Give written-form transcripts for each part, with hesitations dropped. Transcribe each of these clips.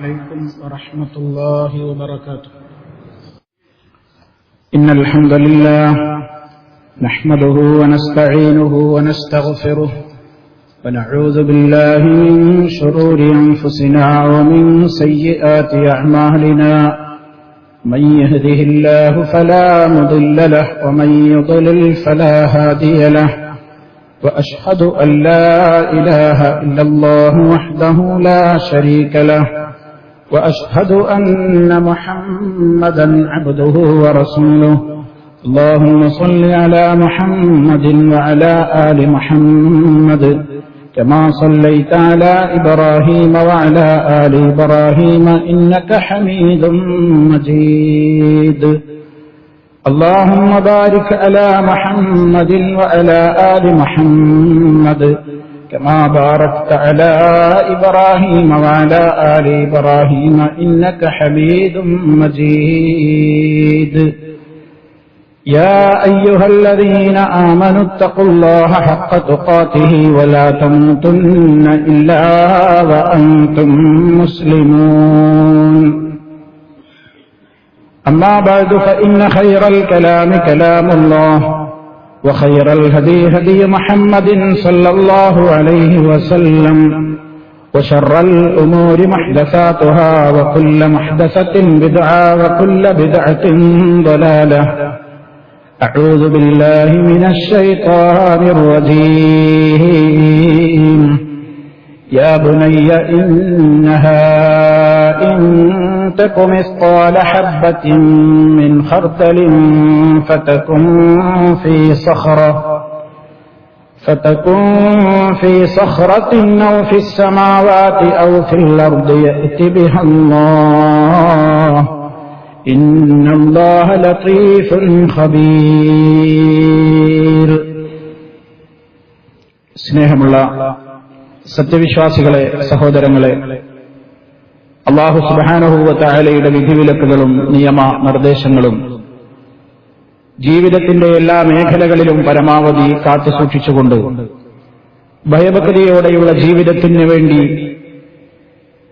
عليكم ورحمة الله وبركاته. إن الحمد لله نحمده ونستعينه ونستغفره ونعوذ بالله من شرور أنفسنا ومن سيئات أعمالنا. من يهده الله فلا مضل له ومن يضلل فلا هادي له. وأشهد أن لا إله إلا الله وحده لا شريك له. وأشهد أن محمدا عبده ورسوله. اللهم صل على محمد وعلى آل محمد كما صليت على إبراهيم وعلى آل إبراهيم إنك حميد مجيد. اللهم بارك على محمد وعلى آل محمد كما باركت على إبراهيم وعلى آل إبراهيم إنك حميد مجيد. يا أيها الذين آمنوا اتقوا الله حق تقاته ولا تموتن إلا وأنتم مسلمون. أما بعد فإن خير الكلام كلام الله وخير الهدي هدي محمد صلى الله عليه وسلم وشر الأمور محدثاتها وكل محدثة بدعة وكل بدعة ضلالة. أعوذ بالله من الشيطان الرجيم. يا بني إنها إن تك مثقال حبة من خردل فتكن في صخرة أو في السماوات أو في الأرض يأت بها الله إن الله لطيف خبير. സ്നേഹമുള്ള സത്യവിശ്വാസികളെ, സഹോദരങ്ങളെ, അല്ലാഹു സുബ്ഹാനഹു വ തആലയുടെ വിധിവിലക്കുകളും നിയമ നിർദ്ദേശങ്ങളും ജീവിതത്തിന്റെ എല്ലാ മേഖലകളിലും പരമാവധി കാത്തുസൂക്ഷിച്ചുകൊണ്ട് ഭയഭക്തിയോടെയുള്ള ജീവിതത്തിന് വേണ്ടി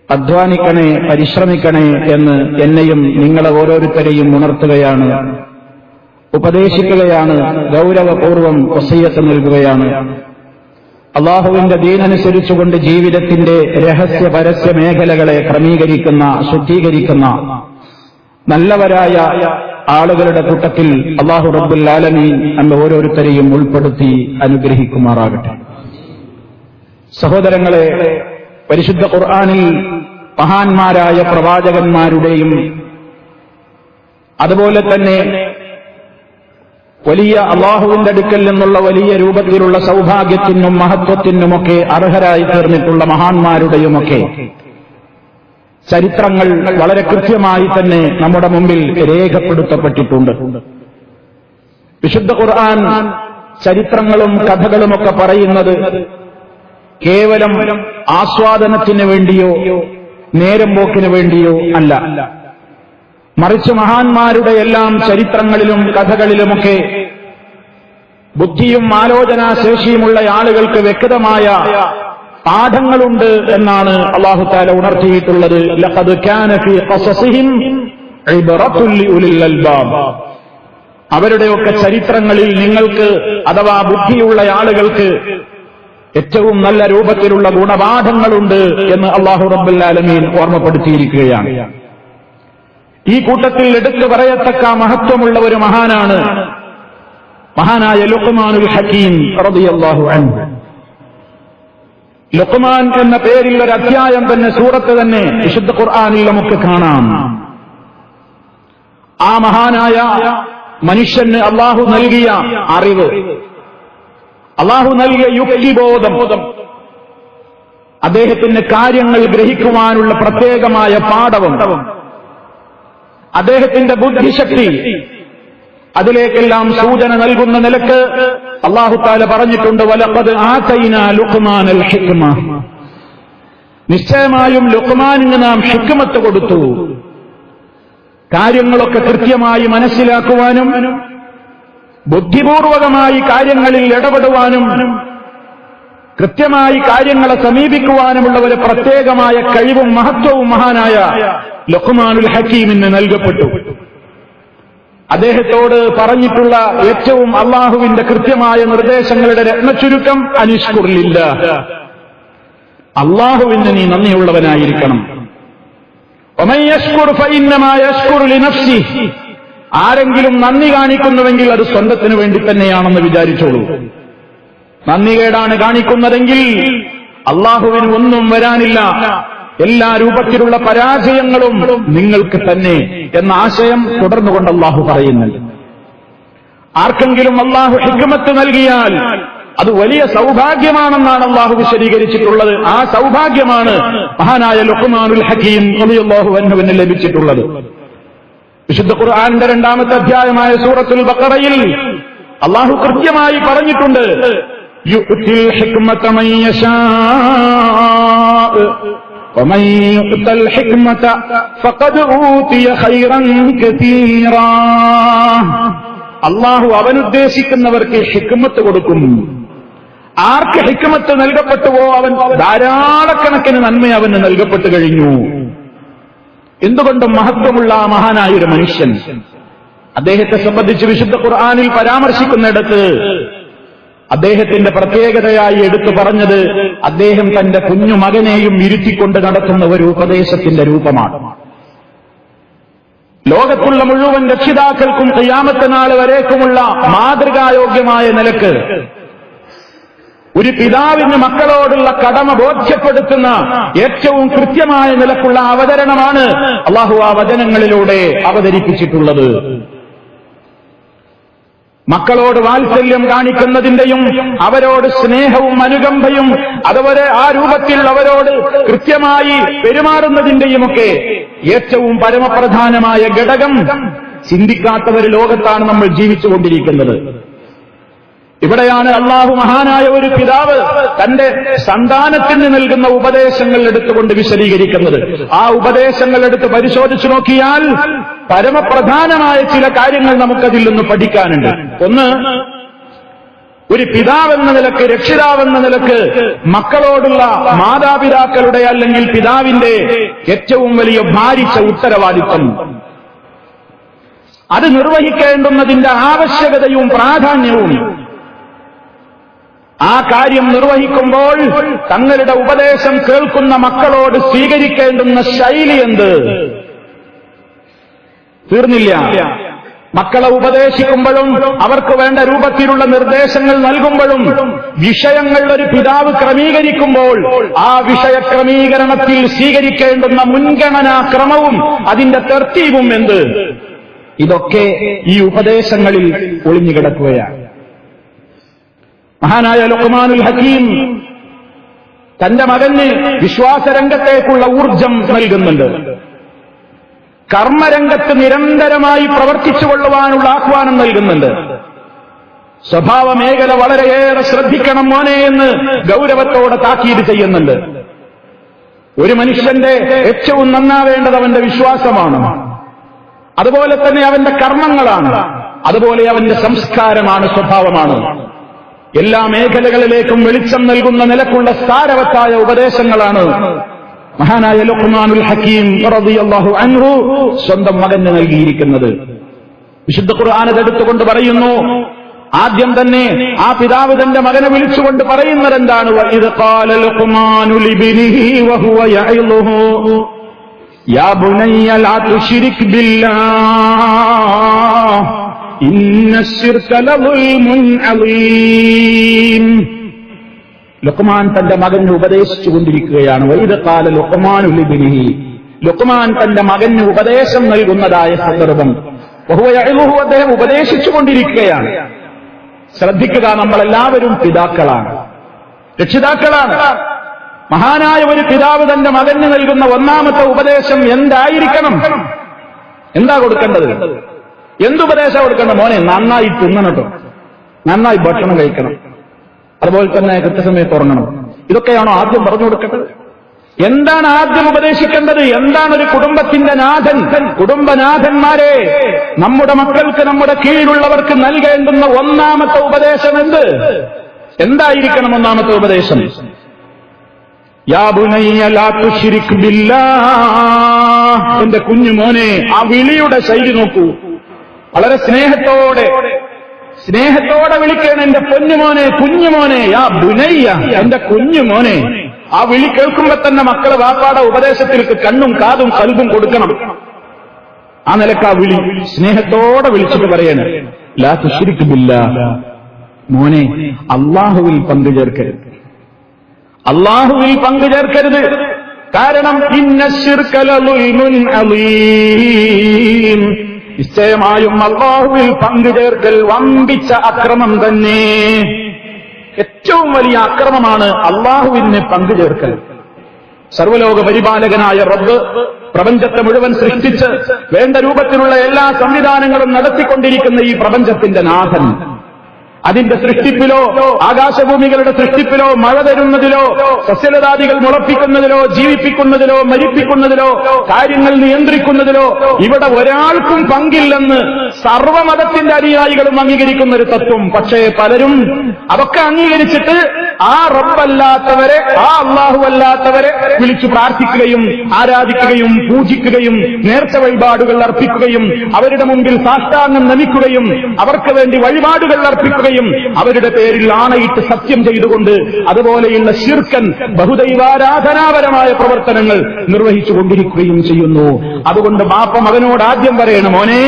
അധ്വാനിക്കണേ, പരിശ്രമിക്കണേ എന്ന് എന്നെയും നിങ്ങളെ ഓരോരുത്തരെയും ഉണർത്തുകയാണ്, ഉപദേശിക്കുകയാണ്, ഗൗരവപൂർവം വസിയ്യത്ത് നൽകുകയാണ്. അള്ളാഹുവിന്റെ ദീനനുസരിച്ചുകൊണ്ട് ജീവിതത്തിന്റെ രഹസ്യ പരസ്യ മേഖലകളെ ക്രമീകരിക്കുന്ന, ശുദ്ധീകരിക്കുന്ന നല്ലവരായ ആളുകളുടെ കൂട്ടത്തിൽ അല്ലാഹു റബ്ബുൽ ആലമീൻ നമ്മെ ഓരോരുത്തരെയും ഉൾപ്പെടുത്തി അനുഗ്രഹിക്കുമാറാകട്ടെ. സഹോദരങ്ങളെ, പരിശുദ്ധ ഖുർആനിൽ മഹാന്മാരായ പ്രവാചകന്മാരുടെയും അതുപോലെ തന്നെ വലിയ അള്ളാഹുവിന്റെ അടുക്കൽ നിന്നുള്ള വലിയ രൂപത്തിലുള്ള സൗഭാഗ്യത്തിനും മഹത്വത്തിനുമൊക്കെ അർഹരായി തീർന്നിട്ടുള്ള മഹാന്മാരുടെയുമൊക്കെ ചരിത്രങ്ങൾ വളരെ കൃത്യമായി തന്നെ നമ്മുടെ മുമ്പിൽ രേഖപ്പെടുത്തപ്പെട്ടിട്ടുണ്ട്. വിശുദ്ധ ഖുർആൻ ചരിത്രങ്ങളും കഥകളുമൊക്കെ പറയുന്നത് കേവലം ആസ്വാദനത്തിന് വേണ്ടിയോ നേരം പോക്കിന് വേണ്ടിയോ അല്ല, മറിച്ച് മഹാന്മാരുടെ എല്ലാം ചരിത്രങ്ങളിലും കഥകളിലുമൊക്കെ ബുദ്ധിയും ആലോചനാശേഷിയുമുള്ള ആളുകൾക്ക് വ്യക്തമായ പാഠങ്ങളുണ്ട് എന്നാണ് അല്ലാഹു തആല ഉണർത്തിയിട്ടുള്ളത്. ലഖദ് കാന ഫീ ഖസസിഹിം ഇബ്റത്തുൻ ലിഉലിൽ അൽബാബ്. അവരുടെയൊക്കെ ചരിത്രങ്ങളിൽ നിങ്ങൾക്ക് അഥവാ ബുദ്ധിയുള്ള ആളുകൾക്ക് ഏറ്റവും നല്ല രൂപത്തിലുള്ള ഗുണപാഠങ്ങളുണ്ട് എന്ന് അല്ലാഹു റബ്ബുൽ ആലമീൻ ഓർമ്മപ്പെടുത്തിയിരിക്കുകയാണ്. ഈ കൂട്ടത്തിൽ എടുത്തു പറയത്തക്ക മഹത്വമുള്ള ഒരു മഹാനാണ് മഹാനായ ലുഖ്മാനുൽ ഹകീം റളിയല്ലാഹു അൻഹു. ലുഖ്മാൻ എന്ന പേരിൽ ഒരു അധ്യായം തന്നെ, സൂറത്ത് തന്നെ വിശുദ്ധ ഖുർആനിൽ നമുക്ക് കാണാം. ആ മഹാനായ മനുഷ്യന് അല്ലാഹു നൽകിയ അറിവ്, അല്ലാഹു നൽകിയ യുക്തിബോധം, അദ്ദേഹത്തിന് കാര്യങ്ങൾ ഗ്രഹിക്കുവാനുള്ള പ്രത്യേകമായ പാഠവും, അദ്ദേഹത്തിന്റെ ബുദ്ധിശക്തി, അതിലേക്കെല്ലാം സൂചന നൽകുന്ന നിലക്ക് അല്ലാഹു തആല പറഞ്ഞിട്ടുണ്ട്, വലഖദ് ആതൈനാ ലുഖ്മാനൽ ഹിക്മ. നിശ്ചയമായും ലുഖ്മാനിന് നാം ഹിക്മത്ത് കൊടുത്തു. കാര്യങ്ങളൊക്കെ കൃത്യമായി മനസ്സിലാക്കുവാനും ബുദ്ധിപൂർവകമായി കാര്യങ്ങളിൽ ഇടപെടുവാനും കൃത്യമായി കാര്യങ്ങളെ സമീപിക്കുവാനുമുള്ള ഒരു പ്രത്യേകമായ കഴിവും മഹത്വവും മഹാനായ ലുഖ്മാനുൽ ഹക്കീമിന് നൽകപ്പെട്ടു. അദ്ദേഹത്തോട് പറഞ്ഞിട്ടുള്ള ഏറ്റവും അള്ളാഹുവിന്റെ കൃത്യമായ നിർദ്ദേശങ്ങളുടെ രത്നച്ചുരുക്കം അനിഷ്കുറില്ല, അള്ളാഹുവിന് നീ നന്ദിയുള്ളവനായിരിക്കണം. വമൻ യശ്കുർ ഫഇന്നമാ യശ്കുറു ലിനഫ്സിഹി, ആരെങ്കിലും നന്ദി കാണിക്കുന്നുവെങ്കിൽ അത് സ്വന്തത്തിനു വേണ്ടി തന്നെയാണെന്ന് വിചാരിച്ചോളൂ. നന്ദികേടാണ് കാണിക്കുന്നതെങ്കിൽ അള്ളാഹുവിന് ഒന്നും വരാനില്ല, എല്ലാ രൂപത്തിലുള്ള പരാജയങ്ങളും നിങ്ങൾക്ക് തന്നെ എന്ന ആശയം തുടർന്നുകൊണ്ട് അള്ളാഹു പറയുന്നുണ്ട്. ആർക്കെങ്കിലും അള്ളാഹു ഹിക്മത്ത് നൽകിയാൽ അത് വലിയ സൗഭാഗ്യമാണെന്നാണ് അള്ളാഹു വിശദീകരിച്ചിട്ടുള്ളത്. ആ സൗഭാഗ്യമാണ് മഹാനായ ലുഖ്മാനുൽ ഹക്കീം റളിയല്ലാഹു അൻഹുവിന് ലഭിച്ചിട്ടുള്ളത്. വിശുദ്ധ ഖുർആനിന്റെ 2-ാമത്തെ അധ്യായമായ സൂറത്തുൽ ബഖറയിൽ അള്ളാഹു കൃത്യമായി പറഞ്ഞിട്ടുണ്ട്, യുഅ്തിൽ ഹിക്മത മൻ യശാഅ വമൻ യുഅ്തൽ ഹിക്മത ഫഖദ് ഊതിയ ഖൈറൻ കതീറാ. അള്ളാഹു അവനുദ്ദേശിക്കുന്നവർക്ക് ഹിക്മത്ത് കൊടുക്കും. ആർക്ക് ഹിക്മത്ത് നൽകപ്പെട്ടുവോ അവൻ ധാരാളക്കണക്കിന് നന്മ അവന് നൽകപ്പെട്ടു കഴിഞ്ഞു. എന്തുകൊണ്ടും മഹത്വമുള്ള മഹാനായൊരു മനുഷ്യൻ. അദ്ദേഹത്തെ സംബന്ധിച്ച് വിശുദ്ധ ഖുർആനിൽ പരാമർശിക്കുന്നിടത്ത് അദ്ദേഹത്തിന്റെ പ്രത്യേകതയായി എടുത്തു പറഞ്ഞത് അദ്ദേഹം തന്റെ കുഞ്ഞു മകനെയും ഇരുത്തിക്കൊണ്ട് നടത്തുന്ന ഒരു ഉപദേശത്തിന്റെ രൂപമാണ്. ലോകത്തുള്ള മുഴുവൻ രക്ഷിതാക്കൾക്കും ഖിയാമത്ത് നാൾ വരേക്കുമുള്ള മാതൃകായോഗ്യമായ നിലക്ക് ഒരു പിതാവിന് മക്കളോടുള്ള കടമ ബോധ്യപ്പെടുത്തുന്ന ഏറ്റവും കൃത്യമായ നിലക്കുള്ള അവതരണമാണ് അള്ളാഹു ആ വചനങ്ങളിലൂടെ അവതരിപ്പിച്ചിട്ടുള്ളത്. മക്കളോട് വാത്സല്യം കാണിക്കുന്നതിന്റെയും അവരോട് സ്നേഹവും അനുകമ്പയും അതുപോലെ ആ രൂപത്തിൽ അവരോട് കൃത്യമായി പെരുമാറുന്നതിന്റെയുമൊക്കെ ഏറ്റവും പരമപ്രധാനമായ ഘടകം ചിന്തിക്കാത്ത ഒരു ലോകത്താണ് നമ്മൾ ജീവിച്ചുകൊണ്ടിരിക്കുന്നത്. ഇവിടെയാണ് അള്ളാഹു മഹാനായ ഒരു പിതാവ് തന്റെ സന്താനത്തിന് നൽകുന്ന ഉപദേശങ്ങൾ എടുത്തുകൊണ്ട് വിശദീകരിക്കുന്നത്. ആ ഉപദേശങ്ങൾ എടുത്ത് പരിശോധിച്ചു നോക്കിയാൽ പരമപ്രധാനമായ ചില കാര്യങ്ങൾ നമുക്കതിൽ നിന്ന് പഠിക്കാനുണ്ട്. ഒന്ന്, ഒരു പിതാവെന്ന നിലക്ക്, രക്ഷിതാവെന്ന നിലക്ക് മക്കളോടുള്ള മാതാപിതാക്കളുടെ അല്ലെങ്കിൽ പിതാവിന്റെ ഏറ്റവും വലിയ ഭാരിച്ച ഉത്തരവാദിത്വം, അത് നിർവഹിക്കേണ്ടുന്നതിന്റെ ആവശ്യകതയും പ്രാധാന്യവും, ആ കാര്യം നിർവഹിക്കുമ്പോൾ തങ്ങളുടെ ഉപദേശം കേൾക്കുന്ന മക്കളോട് സ്വീകരിക്കേണ്ടുന്ന ശൈലി എന്ത്? തീർന്നില്ല. മക്കളെ ഉപദേശിക്കുമ്പോഴും അവർക്ക് വേണ്ട രൂപത്തിലുള്ള നിർദ്ദേശങ്ങൾ നൽകുമ്പോഴും വിഷയങ്ങൾ ഒരു പിതാവ് ക്രമീകരിക്കുമ്പോൾ ആ വിഷയക്രമീകരണത്തിൽ സ്വീകരിക്കേണ്ടുന്ന മുൻഗണനാക്രമവും അതിന്റെ തർത്തീബും എന്ത്? ഇതൊക്കെ ഈ ഉപദേശങ്ങളിൽ ഒളിഞ്ഞുകിടക്കുകയാണ്. മഹാനായ ലുഖ്മാനുൽ ഹക്കീം തന്റെ മകന് വിശ്വാസരംഗത്തേക്കുള്ള ഊർജം നൽകുന്നുണ്ട്. കർമ്മരംഗത്ത് നിരന്തരമായി പ്രവർത്തിച്ചുകൊള്ളുവാനുള്ള ആഹ്വാനം നൽകുന്നുണ്ട്. സ്വഭാവ മേഖല വളരെയേറെ ശ്രദ്ധിക്കണം മോനെ എന്ന് ഗൗരവത്തോടെ താക്കീത് ചെയ്യുന്നുണ്ട്. ഒരു മനുഷ്യന്റെ ഏറ്റവും നന്നാവേണ്ടത് അവന്റെ വിശ്വാസമാണ്, അതുപോലെ തന്നെ അവന്റെ കർമ്മങ്ങളാണ്, അതുപോലെ അവന്റെ സംസ്കാരമാണ്, സ്വഭാവമാണ്. എല്ലാ മേഖലകളിലേക്കും വെളിച്ചം നൽകുന്ന നിലക്കുള്ള സാരവത്തായ ഉപദേശങ്ങളാണ് മഹാനായ ലുഖ്മാനുൽ ഹക്കീം റളിയല്ലാഹു അൻഹു സ്വന്തം മകന് നൽകിയിരിക്കുന്നത്. വിശുദ്ധ ഖുർആൻ അതെടുത്തുകൊണ്ട് പറയുന്നു, ആദ്യം തന്നെ ആ പിതാവ് തന്റെ മകനെ വിളിച്ചുകൊണ്ട് പറയുന്നത് എന്താണ്? വഇദ് ഖാല ലുഖ്മാനു ലിബ്നിഹി വഹുവ യഇളുഹു യാ ബുനയ്യ ലാ തുശ്രിക് ബില്ലാഹ് ഇന്നശ്ശിർക ലദുൽമുൻ അളീം. ലുഖ്മാൻ തന്റെ മകന് ഉപദേശിച്ചുകൊണ്ടിരിക്കുകയാണ്. വഇദ് ഖാല ലുഖ്മാനു ലിബ്നിഹി, ലുഖ്മാൻ തന്റെ മകന് ഉപദേശം നൽകുന്നതായ സന്ദർഭം. വഹുവ യഇളുഹു, അദ്ദേഹം ഉപദേശിച്ചുകൊണ്ടിരിക്കുകയാണ്. ശ്രദ്ധിക്കുക, നമ്മളെല്ലാവരും പിതാക്കളാണ്, രക്ഷിതാക്കളാണ്. മഹാനായ ഒരു പിതാവ് തന്റെ മകന് നൽകുന്ന ഒന്നാമത്തെ ഉപദേശം എന്തായിരിക്കണം? എന്താ കൊടുക്കേണ്ടത്? എന്തുപദേശം കൊടുക്കണം? മോനെ നന്നായി തിന്നണം കേട്ടോ, നന്നായി ഭക്ഷണം കഴിക്കണം, അതുപോലെ തന്നെ കൃത്യസമയത്ത് ഉറങ്ങണം. ഇതൊക്കെയാണോ ആദ്യം പറഞ്ഞു കൊടുക്കേണ്ടത്? എന്താണ് ആദ്യം ഉപദേശിക്കേണ്ടത്? എന്താണ് ഒരു കുടുംബത്തിന്റെ നാഥൻ, കുടുംബനാഥന്മാരെ, നമ്മുടെ മക്കൾക്ക്, നമ്മുടെ കീഴിലുള്ളവർക്ക് നൽകേണ്ടുന്ന ഒന്നാമത്തെ ഉപദേശം എന്ത്? എന്തായിരിക്കണം ഒന്നാമത്തെ ഉപദേശം? യാ ബുനയ്യ ലാ തുശ്രിക് ബില്ലാഹ്, എന്റെ കുഞ്ഞുമോനെ. ആ വിളിയുടെ ശൈലി നോക്കൂ, വളരെ സ്നേഹത്തോടെ വിളിക്കണം. എന്റെ പൊന്നുമോനെ, കുഞ്ഞുമോനെ. യാ ബുനയ്യ, എന്റെ കുഞ്ഞുമോനെ. ആ വിളി കേൾക്കുമ്പോ തന്നെ മക്കളെ വാപ്പാടെ ഉപദേശത്തിലേക്ക് കണ്ണും കാതും കൽബും കൊടുക്കണം. ആ നിലക്ക് ആ വിളി സ്നേഹത്തോടെ വിളിച്ചിട്ട് പറയണം, ലാ തുശ്രിക് ബില്ലാഹ്, മോനെ അല്ലാഹുവിൽ പങ്കുചേർക്കരുത്, അല്ലാഹുവിൽ പങ്കുചേർക്കരുത്. കാരണം ഇന്ന ശിർക ലളുൽമുൻ അളീം, നിശ്ചയമായും അല്ലാഹുവിൽ പങ്കുചേർക്കൽ വമ്പിച്ച അക്രമം തന്നെ. ഏറ്റവും വലിയ അക്രമമാണ് അല്ലാഹുവിന് പങ്കുചേർക്കൽ. സർവ്വലോക പരിപാലകനായ റബ്ബ് പ്രപഞ്ചത്തെ മുഴുവൻ സൃഷ്ടിച്ച് വേണ്ട രൂപത്തിലുള്ള എല്ലാ സംവിധാനങ്ങളും നടത്തിക്കൊണ്ടിരിക്കുന്ന ഈ പ്രപഞ്ചത്തിന്റെ നാഥൻ, അതിന്റെ സൃഷ്ടിപ്പിലോ ആകാശഭൂമികളുടെ സൃഷ്ടിപ്പിലോ മഴ തരുന്നതിലോ സസ്യലതാദികൾ മുളപ്പിക്കുന്നതിലോ ജീവിപ്പിക്കുന്നതിലോ മരിപ്പിക്കുന്നതിലോ കാര്യങ്ങൾ നിയന്ത്രിക്കുന്നതിലോ ഇവിടെ ഒരാൾക്കും പങ്കില്ലെന്ന് സർവ്വമതത്തിന്റെ അനുയായികളും അംഗീകരിക്കുന്ന ഒരു തത്വം. പക്ഷേ പലരും അതൊക്കെ അംഗീകരിച്ചിട്ട് ആ റബ്ബല്ലാത്തവരെ, ആ അല്ലാഹു അല്ലാത്തവരെ വിളിച്ചു പ്രാർത്ഥിക്കുകയും ആരാധിക്കുകയും പൂജിക്കുകയും നേർച്ച വഴിപാടുകൾ അർപ്പിക്കുകയും അവരുടെ മുമ്പിൽ സാഷ്ടാംഗം നമിക്കുകയും അവർക്ക് വേണ്ടി വഴിപാടുകൾ അർപ്പിക്കുകയും അവരുടെ പേരിൽ ആണയിട്ട് സത്യം ചെയ്തുകൊണ്ട് അതുപോലെയുള്ള ശിർക്കൻ ബഹുദൈവാരാധനാപരമായ പ്രവർത്തനങ്ങൾ നിർവഹിച്ചുകൊണ്ടിരിക്കുകയും ചെയ്യുന്നു. അതുകൊണ്ട് ബാപ്പ മകനോട് ആദ്യം പറയണം, മോനെ,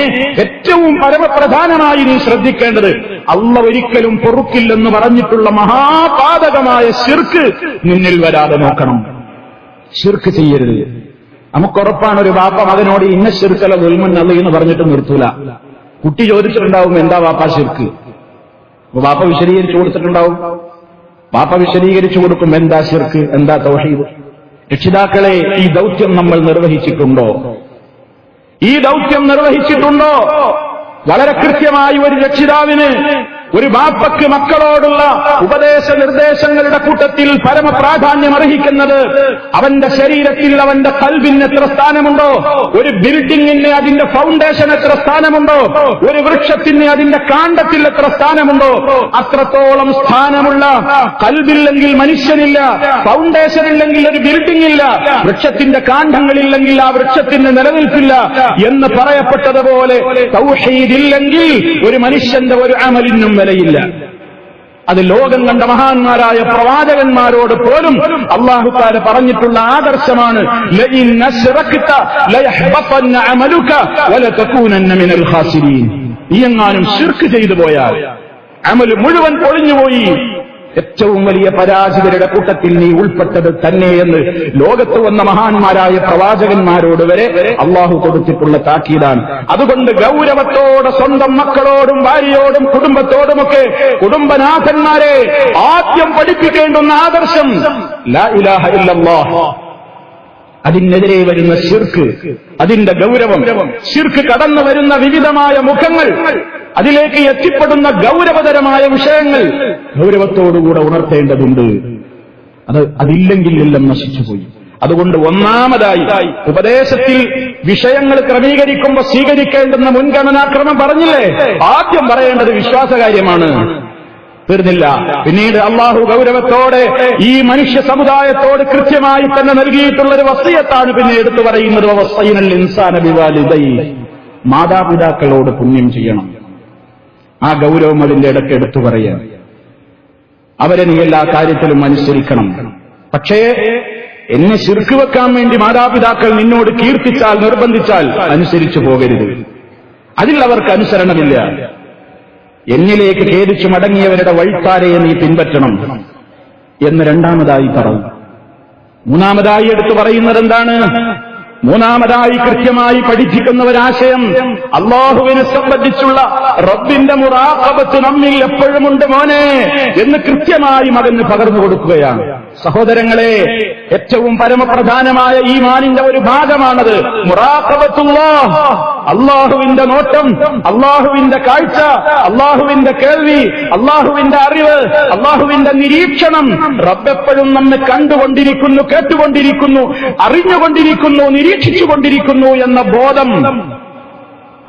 ഏറ്റവും പരമപ്രധാനമായി നീ ശ്രദ്ധിക്കേണ്ടത് അള്ള ഒരിക്കലും പൊറുക്കില്ലെന്ന് പറഞ്ഞിട്ടുള്ള മഹാപാതകമായ ശിർക്ക് നിന്നിൽ വരാതെ നോക്കണം. ശിർക്ക് ചെയ്യരുത്. നമുക്കുറപ്പാണ് ഒരു ബാപ്പ മകനോട് ഇന്ന ശിർക്കല ദുൽമുൻ അള്ളി എന്ന് പറഞ്ഞിട്ട് നിർത്തൂല. കുട്ടി ചോദിച്ചിട്ടുണ്ടാവും, എന്താ ബാപ്പ ശിർക്ക്? ബാപ്പ വിശദീകരിച്ചു കൊടുത്തിട്ടുണ്ടാവും. ബാപ്പ വിശദീകരിച്ചു കൊടുക്കും, എന്താ ശിർക്ക്, എന്താ തൗഹീദ്. രക്ഷിതാക്കളെ, ഈ ദൗത്യം നമ്മൾ നിർവഹിച്ചിട്ടുണ്ടോ? ഈ ദൗത്യം നിർവഹിച്ചിട്ടുണ്ടോ? വളരെ കൃത്യമായി ഒരു രക്ഷിതാവിന്, ഒരു ബാപ്പയ്ക്ക് മക്കളോടുള്ള ഉപദേശ നിർദ്ദേശങ്ങളുടെ കൂട്ടത്തിൽ പരമപ്രാധാന്യം അർഹിക്കുന്നത് അവന്റെ ശരീരത്തിൽ അവന്റെ ഖൽബിന് എത്ര സ്ഥാനമുണ്ടോ, ഒരു ബിൽഡിംഗിന് അതിന്റെ ഫൗണ്ടേഷൻ എത്ര സ്ഥാനമുണ്ടോ, ഒരു വൃക്ഷത്തിന് അതിന്റെ കാണ്ഡത്തിൽ എത്ര സ്ഥാനമുണ്ടോ, അത്രത്തോളം സ്ഥാനമുള്ള ഖൽബില്ലെങ്കിൽ മനുഷ്യനില്ല, ഫൗണ്ടേഷൻ ഇല്ലെങ്കിൽ ഒരു ബിൽഡിംഗ് ഇല്ല, വൃക്ഷത്തിന്റെ കാണ്ഡങ്ങളില്ലെങ്കിൽ ആ വൃക്ഷത്തിന് നിലനിൽപ്പില്ല എന്ന് പറയപ്പെട്ടതുപോലെ തൗഹീദില്ലെങ്കിൽ ഒരു മനുഷ്യന്റെ ഒരു അമലിനും വിലയില്ല. അത് ലോകം കണ്ട മഹാന്മാരായ പ്രവാചകന്മാരോട് പോലും അല്ലാഹു തആല പറഞ്ഞിട്ടുള്ള ആദർശമാണ്, ലഇൻ അശ്റക്ത ലയഹ്ബതന്ന അമലുക വലതകൂനന്ന മിനൽ ഖാസിരീൻ. നീയെങ്ങാനും ശിർക്ക് ചെയ്തു പോയാൽ അമൽ മുഴുവൻ പൊളിഞ്ഞുപോയി, ഏറ്റവും വലിയ പരാജിതരുടെ കൂട്ടത്തിൽ നീ ഉൾപ്പെട്ടത് തന്നെയെന്ന് ലോകത്ത് വന്ന മഹാന്മാരായ പ്രവാചകന്മാരോട് വരെ അള്ളാഹു കൊടുത്തിട്ടുള്ള താക്കീതാണ്. അതുകൊണ്ട് ഗൗരവത്തോടെ സ്വന്തം മക്കളോടും ഭാര്യയോടും കുടുംബത്തോടുമൊക്കെ കുടുംബനാഥന്മാരെ ആദ്യം പഠിപ്പിക്കേണ്ടുന്ന ആദർശം ലാ ഇലാഹ ഇല്ലല്ലാഹ്. അതിനെതിരെ വരുന്ന ശിർക്ക്, അതിന്റെ ഗൗരവം, ശിർക്ക് കടന്നു വരുന്ന വിവിധമായ മുഖങ്ങൾ, അതിലേക്ക് എത്തിപ്പെടുന്ന ഗൗരവതരമായ വിഷയങ്ങൾ ഗൗരവത്തോടുകൂടെ ഉണർത്തേണ്ടതുണ്ട്. അതില്ലെങ്കിൽ എല്ലാം നശിച്ചുപോയി. അതുകൊണ്ട് ഒന്നാമതായി ഉപദേശത്തിൽ വിഷയങ്ങൾ ക്രമീകരിക്കുമ്പോൾ സ്വീകരിക്കേണ്ടുന്ന മുൻഗണനാക്രമം പറഞ്ഞില്ലേ, ആദ്യം പറയേണ്ടത് വിശ്വാസകാര്യമാണ്. തീർന്നില്ല. പിന്നീട് അള്ളാഹു ഗൗരവത്തോടെ ഈ മനുഷ്യ സമുദായത്തോട് കൃത്യമായി തന്നെ നൽകിയിട്ടുള്ള ഒരു വസിയത്താണ് പിന്നെ എടുത്തു പറയുന്നത്, വസയ്നൽ ഇൻസാന ബിവാലിദൈഹി, മാതാപിതാക്കളോട് പുണ്യം ചെയ്യണം. ആ ഗൗരവം അതിന്റെ ഇടയ്ക്ക് എടുത്തു പറയാൻ, അവരെ നീ എല്ലാ കാര്യത്തിലും അനുസരിക്കണം. പക്ഷേ എന്നെ ശിർക്ക് വെക്കാൻ വേണ്ടി മാതാപിതാക്കൾ നിന്നോട് കീർത്തിച്ചാൽ, നിർബന്ധിച്ചാൽ അനുസരിച്ചു പോകരുത്. അതിൽ അവർക്ക് അനുസരണമില്ല. എന്നിലേക്ക് ഖേദിച്ചു മടങ്ങിയവരുടെ വഴിത്താരയെ നീ പിൻപറ്റണം എന്ന് രണ്ടാമതായി പറഞ്ഞു. മൂന്നാമതായി എടുത്തു പറയുന്നത് എന്താണ്? മൂന്നാമതായി കൃത്യമായി പഠിപ്പിക്കുന്ന ഒരാശയം അല്ലാഹുവിനെ സംബന്ധിച്ചുള്ള റബ്ബിന്റെ മുറാഖബത്ത് നമ്മിൽ എപ്പോഴുമുണ്ട് മോനെ എന്ന് കൃത്യമായി മകന് പകർന്നു കൊടുക്കുകയാണ്. സഹോദരങ്ങളെ, ഏറ്റവും പരമപ്രധാനമായ ഈമാനിന്റെ ഒരു ഭാഗമാണത് മുറാഖബത്തുല്ലാഹ്. അല്ലാഹുവിന്റെ നോട്ടം, അല്ലാഹുവിന്റെ കാഴ്ച, അല്ലാഹുവിന്റെ കേൾവി, അല്ലാഹുവിന്റെ അറിവ്, അല്ലാഹുവിന്റെ നിരീക്ഷണം. റബ്ബെപ്പോഴും നമ്മെ കണ്ടുകൊണ്ടിരിക്കുന്നു, കേട്ടുകൊണ്ടിരിക്കുന്നു, അറിഞ്ഞുകൊണ്ടിരിക്കുന്നു, നിരീക്ഷിച്ചുകൊണ്ടിരിക്കുന്നു എന്ന ബോധം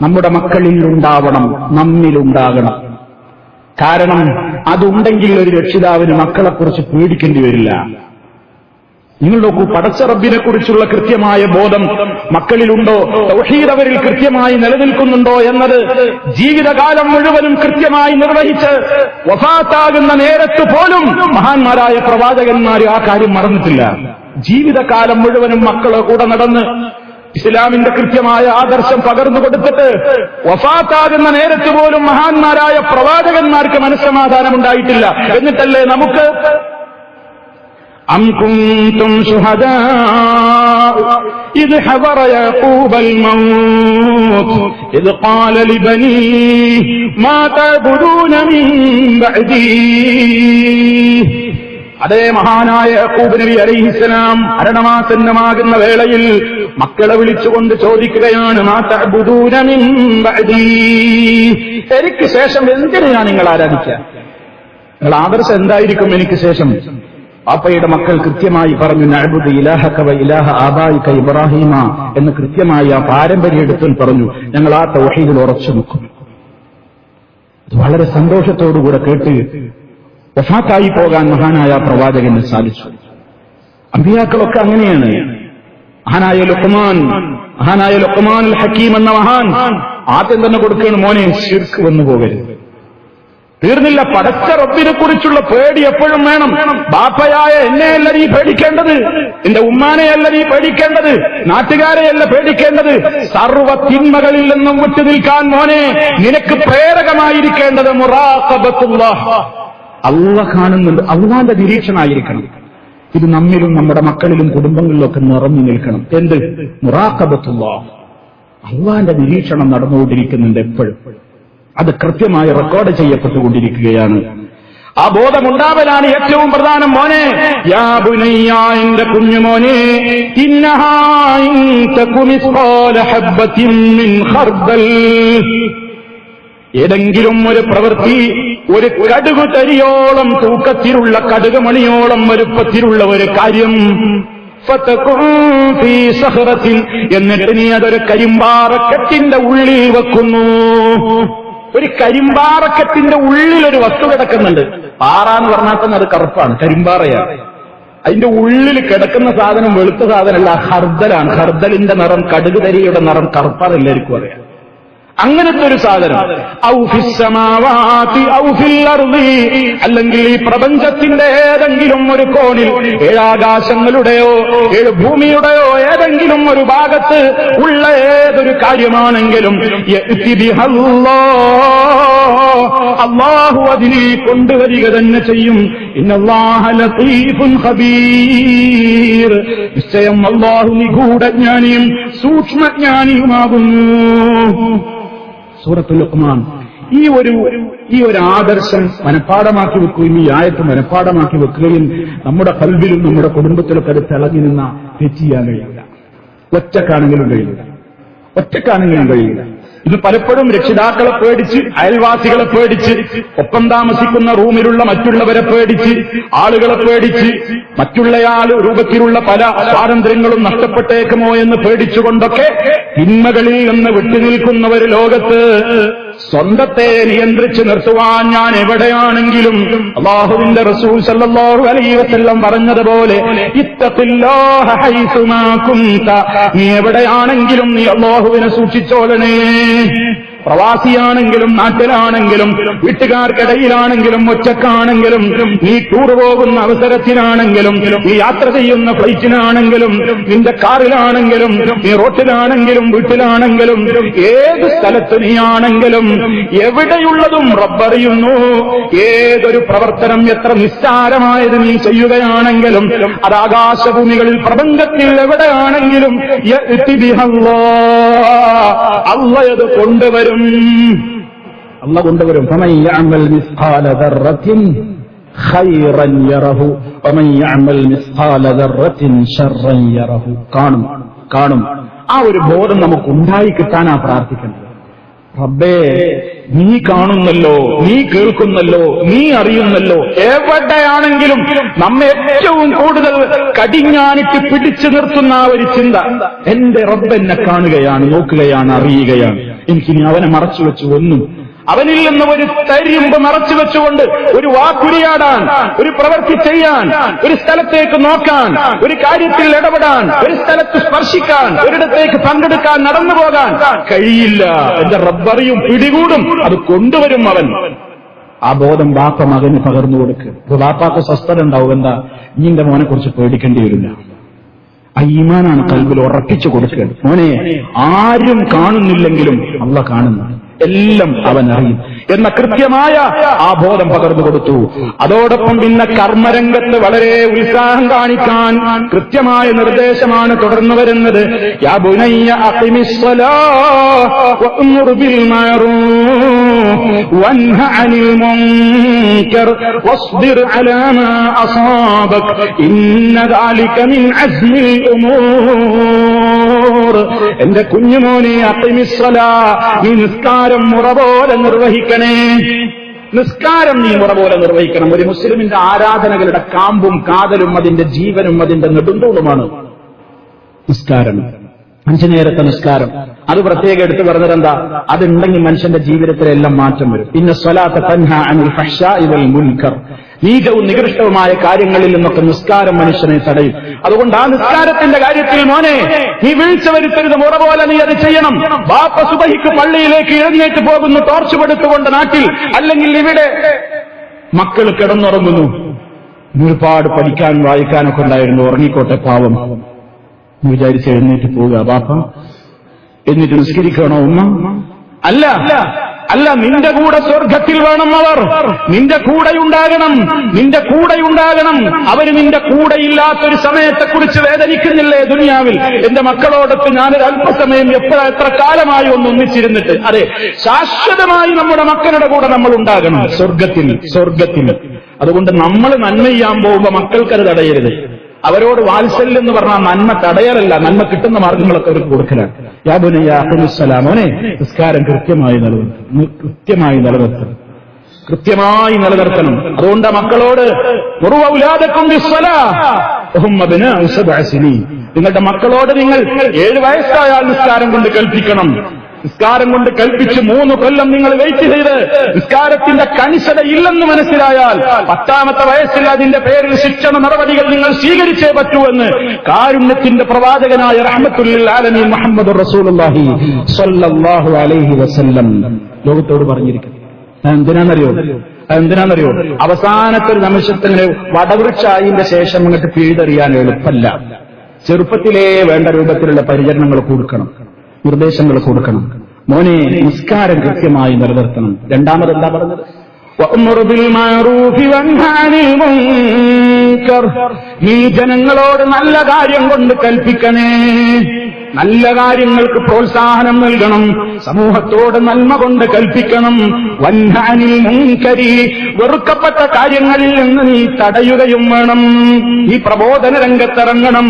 നമ്മുടെ മക്കളിൽ ഉണ്ടാവണം, നമ്മിലുണ്ടാകണം. കാരണം അതുണ്ടെങ്കിൽ ഒരു രക്ഷിതാവിന് മക്കളെക്കുറിച്ച് പേടിക്കേണ്ടി വരില്ല. നിങ്ങൾ നോക്കൂ, പടച്ച റബ്ബിനെ കുറിച്ചുള്ള കൃത്യമായ ബോധം മക്കളിലുണ്ടോ, തൗഹീദ് അവരിൽ കൃത്യമായി നിലനിൽക്കുന്നുണ്ടോ എന്നത് ജീവിതകാലം മുഴുവനും കൃത്യമായി നിർവഹിച്ച് വഫാത്താകുന്ന നേരത്ത് പോലും മഹാന്മാരായ പ്രവാചകന്മാർ ആ കാര്യം മറന്നിട്ടില്ല. ജീവിതകാലം മുഴുവനും മക്കളെ കൂടെ നടന്ന് ഇസ്ലാമിന്റെ കൃത്യമായ ആദർശം പകർന്നു കൊടുത്തിട്ട് വഫാത്താകുന്ന നേരത്ത് പോലും മഹാന്മാരായ പ്രവാചകന്മാർക്ക് മനസ്സമാധാനമുണ്ടായിട്ടില്ല. എന്നിട്ടല്ലേ നമുക്ക് أم كنتم شهداء إذ حضر يعقوب الموت إذ قال لبنيه ما تعبدون من بعدي. അതേ മഹാനായ യാക്കൂബ് നബി അലൈഹിസ്സലാം മരണമാസന്നമാകുന്ന വേളയിൽ മക്കളെ വിളിച്ചുകൊണ്ട് ചോദിക്കുകയാണ്, മാ തഅബുദൂന മിൻ ബഅദി, എനിക്ക് ശേഷം എന്തിനെയാണ് നിങ്ങൾ ആരാധിക്കുക? നിങ്ങൾ ആദർശം എന്തായിരിക്കും എനിക്ക് ശേഷം? പാപ്പയുടെ മക്കൾ കൃത്യമായി പറഞ്ഞു, നഅ്ബുദു ഇലാഹക വ ഇലാഹ ആബായിക ഇബ്രാഹിമ എന്ന് കൃത്യമായി ആ പാരമ്പര്യം എടുത്തു പറഞ്ഞു. ഞങ്ങൾ ആ തൗഹീദിൽ ഉറച്ചു നിൽക്കും. വളരെ സന്തോഷത്തോടുകൂടെ കേട്ട് വഫാത്തായി പോകാൻ മഹാനായ പ്രവാചകന് സാധിച്ചു. അമ്പിയാക്കളൊക്കെ അങ്ങനെയാണ്. മഹാനായ ലുഖ്മാനുൽ ഹക്കീം എന്ന മഹാൻ ആദ്യം തന്നെ കൊടുക്കുകയാണ്, മോനെ ശിർക്ക് വന്നു പോകരുത്. തീർന്നില്ല, പടച്ച റബ്ബിനെ കുറിച്ചുള്ള പേടി എപ്പോഴും വേണം. ബാപ്പയായ എന്നെയല്ല നീ പേടിക്കേണ്ടത്, എന്റെ ഉമ്മാനെയല്ല നീ പേടിക്കേണ്ടത്, നാട്ടുകാരെയല്ല പേടിക്കേണ്ടത്. സർവ്വ തിന്മകളിൽ നിന്നും വിട്ടു നിൽക്കാൻ മോനെ നിനക്ക് പ്രേരകമായിരിക്കേണ്ടത് മുറാഖബത്തുല്ലാഹ്, അല്ലാഹ് കാണുന്നുണ്ട്, അല്ലാഹുവിന്റെ നിരീക്ഷണമായിരിക്കണം. ഇത് നമ്മിലും നമ്മുടെ മക്കളിലും കുടുംബങ്ങളിലും ഒക്കെ നിറഞ്ഞു നിൽക്കണം. എന്ത്? മുറാഖബത്തുല്ലാഹ്, അല്ലാഹുവിന്റെ നിരീക്ഷണം നടന്നുകൊണ്ടിരിക്കുന്നുണ്ട് എപ്പോഴും. അത് കൃത്യമായി റെക്കോർഡ് ചെയ്യപ്പെട്ടുകൊണ്ടിരിക്കുകയാണ്. ആ ബോധമുണ്ടാവലാണ് ഏറ്റവും പ്രധാനം. മോനെ, യാ ബുനയ്യ, എന്റെ കുഞ്ഞുമോനെ, ഇന്നഹാ ഇൻ തകു മിസ്ഖാല ഹബ്ബത്തിൻ മിൻ ഖർദൽ, ഏതെങ്കിലും ഒരു പ്രവൃത്തി ഒരു കടുക് തരിയോളം തൂക്കത്തിലുള്ള, കടുക് മണിയോളം വലുപ്പത്തിലുള്ള ഒരു കാര്യം, ഫതകുൻ ഫീ സഖറത്തിൻ, എന്നിട്ട് നീ അതൊരു കരിമ്പാറക്കെട്ടിന്റെ ഉള്ളിൽ വെക്കുന്നു. ഒരു കരിമ്പാറക്കെട്ടിന്റെ ഉള്ളിൽ ഒരു വസ്തു കിടക്കുന്നുണ്ട്. പാറ എന്ന് പറഞ്ഞാൽ തന്നെ അത് കറുപ്പാണ്, കരിമ്പാറയാണ്. അതിന്റെ ഉള്ളിൽ കിടക്കുന്ന സാധനം വെളുത്ത സാധനമല്ല, ഹർദലാണ്. ഹർദലിന്റെ നിറം, കടുക് തരിയുടെ നിറം കറുപ്പാണ്, എല്ലാവർക്കും അറിയാം. അങ്ങനത്തെ ഒരു സാധനം. ഔ ഫിസ്സമാവാതി ഔ ഫിൽ അർളി, അല്ലെങ്കിൽ ഈ പ്രപഞ്ചത്തിന്റെ ഏതെങ്കിലും ഒരു കോണിൽ, ഏഴാകാശങ്ങളുടെയോ ഏഴ് ഭൂമിയുടെയോ ഏതെങ്കിലും ഒരു ഭാഗത്ത് ഉള്ള ഏതൊരു കാര്യമാണെങ്കിലും അല്ലാഹു അതിനെ കൊണ്ടുവരിക തന്നെ ചെയ്യും. ഇന്നല്ലാഹ ലതീഫുൻ ഖബീർ, നിശ്ചയം അല്ലാഹു നിഗൂഢജ്ഞാനിയും സൂക്ഷ്മജ്ഞാനിയുമാകുന്നു. സൂറത്തുൽ ലുഖ്മാൻ. ഈ ഒരു ആദർശം മനഃപ്പാടമാക്കി വെക്കുകയും ഈ ആയത്ത് മനഃപ്പാടമാക്കി വെക്കുകയും നമ്മുടെ ഖൽബിലും നമ്മുടെ കുടുംബത്തിലൊക്കെ അത് തിളങ്ങി നിന്ന തെറ്റിയാൻ കഴിയില്ല. ഒറ്റക്കാണെങ്കിലും കഴിയില്ല. ഇത് പലപ്പോഴും രക്ഷിതാക്കളെ പേടിച്ച്, അയൽവാസികളെ പേടിച്ച്, ഒപ്പം താമസിക്കുന്ന റൂമിലുള്ള മറ്റുള്ളവരെ പേടിച്ച്, ആളുകളെ പേടിച്ച്, മറ്റുള്ളയാൾ രൂപത്തിലുള്ള പല സ്വാതന്ത്ര്യങ്ങളും നഷ്ടപ്പെട്ടേക്കുമോ എന്ന് പേടിച്ചുകൊണ്ടൊക്കെ തിന്മകളിൽ നിന്ന് വിട്ടുനിൽക്കുന്ന ഒരു ലോകത്ത് സ്വന്തത്തെ നിയന്ത്രിച്ചു നിർത്തുവാൻ ഞാൻ എവിടെയാണെങ്കിലും അല്ലാഹുവിന്റെ റസൂൽ സല്ലല്ലാഹു അലൈഹി വസല്ലം പറഞ്ഞതുപോലെ ഇത്തഖില്ലാഹ ഹൈസുമാ കുൻത, നീ എവിടെയാണെങ്കിലും നീ അല്ലാഹുവിനെ സൂക്ഷിച്ചോളണേ. പ്രവാസിയാണെങ്കിലും നാട്ടിലാണെങ്കിലും വീട്ടുകാർക്കിടയിലാണെങ്കിലും ഒറ്റക്കാണെങ്കിലും നീ ടൂർ പോകുന്ന അവസരത്തിലാണെങ്കിലും നീ യാത്ര ചെയ്യുന്ന ഫ്ലൈറ്റിലാണെങ്കിലും നിന്റെ കാറിലാണെങ്കിലും നീ റോട്ടിലാണെങ്കിലും വീട്ടിലാണെങ്കിലും ഏത് സ്ഥലത്ത് നീയാണെങ്കിലും എവിടെയുള്ളതും റബ്ബറിയുന്നു. ഏതൊരു പ്രവർത്തനം എത്ര നിസ്സാരമായത് നീ ചെയ്യുകയാണെങ്കിലും അത് ആകാശഭൂമികളിൽ പ്രപഞ്ചത്തിൽ എവിടെയാണെങ്കിലും അള്ളയത് കൊണ്ടുവരും. അള്ള കൊണ്ടുവരും. ഫമൻ യഅമൽ മിസ്ഖാല ദർറത്തിൻ ഖൈറൻ യറഹു വമൻ യഅമൽ മിസ്ഖാല ദർറത്തിൻ ശർറൻ യറഹു. കാണും. ആ ഒരു ബോധം നമുക്ക് ഉണ്ടായി കിട്ടാനാ പ്രാർത്ഥിക്കുന്നത്. റബ്ബേ, നീ കാണുന്നല്ലോ, നീ കേൾക്കുന്നല്ലോ, നീ അറിയുന്നല്ലോ. എവിടെയാണെങ്കിലും നമ്മെ ഏറ്റവും കൂടുതൽ കടിഞ്ഞാനിട്ട് പിടിച്ചു നിർത്തുന്ന ആ ഒരു ചിന്ത, എന്റെ റബ്ബ് എന്നെ കാണുകയാണ്, നോക്കുകയാണ്, അറിയുകയാണ്. എനിക്കിനി അവനെ മറച്ചുവെച്ച് ഒന്നും അവനിൽ നിന്ന് ഒരു തരിമ്പ് മറച്ചു വെച്ചുകൊണ്ട് ഒരു വാക്കുരിയാടാൻ, ഒരു പ്രവൃത്തി ചെയ്യാൻ, ഒരു സ്ഥലത്തേക്ക് നോക്കാൻ, ഒരു കാര്യത്തിൽ ഇടപെടാൻ, ഒരു സ്ഥലത്ത് സ്പർശിക്കാൻ, ഒരിടത്തേക്ക് പങ്കെടുക്കാൻ, നടന്നു പോകാൻ കഴിയില്ല. എന്റെ റബ്ബറിയും പിടികൂടും, അത് കൊണ്ടുവരും അവൻ. ആ ബോധം ബാപ്പ മകന് പകർന്നു കൊടുക്കുക. ബാപ്പാക്ക് സ്വസ്ഥത ഉണ്ടാവും. എന്താ, നിന്റെ മോനെ കുറിച്ച് പേടിക്കേണ്ടി വരില്ല. ആ ഈമാനാണ് കൽബിൽ ഉറപ്പിച്ചു കൊടുക്കുക. മോനെ ആരും കാണുന്നില്ലെങ്കിലും അല്ലാഹ് കാണുന്നു, എല്ലാം അവൻ അറിയും എന്ന കൃത്യമായ ആ ബോധം പകർന്നു കൊടുത്തു. അതോടൊപ്പം പിന്നെ കർമ്മരംഗത്ത് വളരെ ഉത്സാഹം കാണിക്കാൻ കൃത്യമായ നിർദ്ദേശമാണ് തുടർന്നു വരുന്നത്. യാ ബുനയ്യ അഖിമിസ്സലാഹ വഅ്മുർ ബിൽ മഅറൂഫ് വൻഹ അനിൽ മുൻകർ വസ്ബിർ അലാ മാ അസാബക ഇന്ന ദാലിക മിൻ അസ്മിൽ ഉമൂർ. എന്റെ കുഞ്ഞുമോനെ, അഖിമിസ്സലാഹ, നീ നിസ്കാരം മുറ പോലെ നിർവഹിക്കണേ. നിസ്കാരം നീ മുറ പോലെ നിർവഹിക്കണം. ഒരു മുസ്ലിമിന്റെ ആരാധനകളുടെ കാമ്പും കാതലും അതിന്റെ ജീവനും അതിന്റെ നെടുന്തൂണുമാണ് നിസ്കാരം. 5 നേരത്തെ നിസ്കാരം അത് പ്രത്യേകം എടുത്തു പറഞ്ഞത് എന്താ, അതുണ്ടെങ്കിൽ മനുഷ്യന്റെ ജീവിതത്തിലെല്ലാം മാറ്റം വരും. പിന്നെ സ്വലാത്ത തൻഹാ അനിൽ ഫഹ്ശാഇ വൽ മുൻകർ, നീചവും നികൃഷ്ടവുമായ കാര്യങ്ങളിൽ നിന്നൊക്കെ നിസ്കാരം മനുഷ്യനെ തടയും. അതുകൊണ്ട് ആ നിസ്കാരത്തിന്റെ കാര്യത്തിൽ മോനെ നീ വീഴ്ച വരുത്തരുത്. മുറ പോലെ നീ അത് ചെയ്യണം. ബാപ്പ സുബഹിക്ക് പള്ളിയിലേക്ക് എഴുന്നേറ്റ് പോകുന്നു ടോർച്ച് കൊടുത്തുകൊണ്ട് നാട്ടിൽ, അല്ലെങ്കിൽ ഇവിടെ മക്കൾ കിടന്നുറങ്ങുന്നു. ഒരുപാട് പഠിക്കാൻ വായിക്കാനൊക്കെ ഉണ്ടായിരുന്നു, ഉറങ്ങിക്കോട്ടെ പാവം എന്ന് വിചാരിച്ച് എഴുന്നേറ്റ് പോവുക ബാപ്പ. എന്നിട്ട് നിസ്കരിക്കണോ ഉമ്മ? അല്ല, നിന്റെ കൂടെ സ്വർഗത്തിൽ വേണം അവർ. നിന്റെ കൂടെയുണ്ടാകണം, നിന്റെ കൂടെയുണ്ടാകണം. അവര് നിന്റെ കൂടെയില്ലാത്തൊരു സമയത്തെക്കുറിച്ച് വേദനിക്കുന്നില്ലേ ദുനിയാവിൽ? എന്റെ മക്കളോടൊത്ത് ഞാനൊരു അല്പസമയം എത്ര കാലമായി ഒന്നിച്ചിരുന്നിട്ട്. അതെ, ശാശ്വതമായി നമ്മുടെ മക്കളുടെ കൂടെ നമ്മൾ ഉണ്ടാകണം സ്വർഗത്തിൽ. അതുകൊണ്ട് നമ്മൾ നന്മ ചെയ്യാൻ പോകുമ്പോ മക്കൾക്കത് തടയരുത്. അവരോട് വാത്സല്യം എന്ന് പറഞ്ഞാൽ നന്മ തടയലല്ല, നന്മ കിട്ടുന്ന മാർഗങ്ങളൊക്കെ അവർക്ക് കൊടുക്കലാണ്. യാ ബുനയ്യ അഖിമിസ്സലാം, മോനെ നിസ്കാരം കൃത്യമായി നിലനിർത്തണം. അതുകൊണ്ട് മക്കളോട് നിങ്ങളുടെ മക്കളോട് നിങ്ങൾ 7 വയസ്സായാൽ നിസ്കാരം കൊണ്ട് കൽപ്പിക്കണം. നിസ്കാരം കൊണ്ട് കൽപ്പിച്ച് 3 കൊല്ലം നിങ്ങൾ വെയിറ്റ് ചെയ്ത് നിസ്കാരത്തിന്റെ കണിശത ഇല്ലെന്ന് മനസ്സിലായാൽ 10ാമത്തെ വയസ്സിൽ അതിന്റെ പേരിൽ ശിക്ഷണ നടപടികൾ നിങ്ങൾ സ്വീകരിച്ചേ പറ്റൂ എന്ന് കാരുണ്യത്തിന്റെ പ്രവാചകനായ റഹ്മത്തുൽ ആലമീൻ മുഹമ്മദുർ റസൂലുള്ളാഹി സ്വല്ലല്ലാഹു അലൈഹി വസല്ലം ലോകത്തോട് പറഞ്ഞിരിക്കുന്നു. എന്തിനാണെന്നറിയോ? അവസാനത്തെ ഒരു നിമിഷത്തിന് വടവൃക്ഷായിന്റെ ശേഷം അങ്ങോട്ട് പിഴുതെറിയാൻ എളുപ്പമല്ല. ചെറുപ്പത്തിലേ വേണ്ട രൂപത്തിലുള്ള പരിചരണങ്ങൾ കൊടുക്കണം, നിർദ്ദേശങ്ങൾ കൊടുക്കണം. മോനെ നിസ്കാരം കൃത്യമായി നിലനിർത്തണം. രണ്ടാമത് എന്താ പറഞ്ഞത്? നീ ജനങ്ങളോട് നല്ല കാര്യം കൊണ്ട് കൽപ്പിക്കണേ. നല്ല കാര്യങ്ങൾക്ക് പ്രോത്സാഹനം നൽകണം. സമൂഹത്തോട് നന്മ കൊണ്ട് കൽപ്പിക്കണം. വൻഹാനിൽ മുൻകരി, വെറുക്കപ്പെട്ട കാര്യങ്ങളിൽ നിന്ന് നീ തടയുകയും വേണം. ഈ പ്രബോധന രംഗത്തിറങ്ങണം.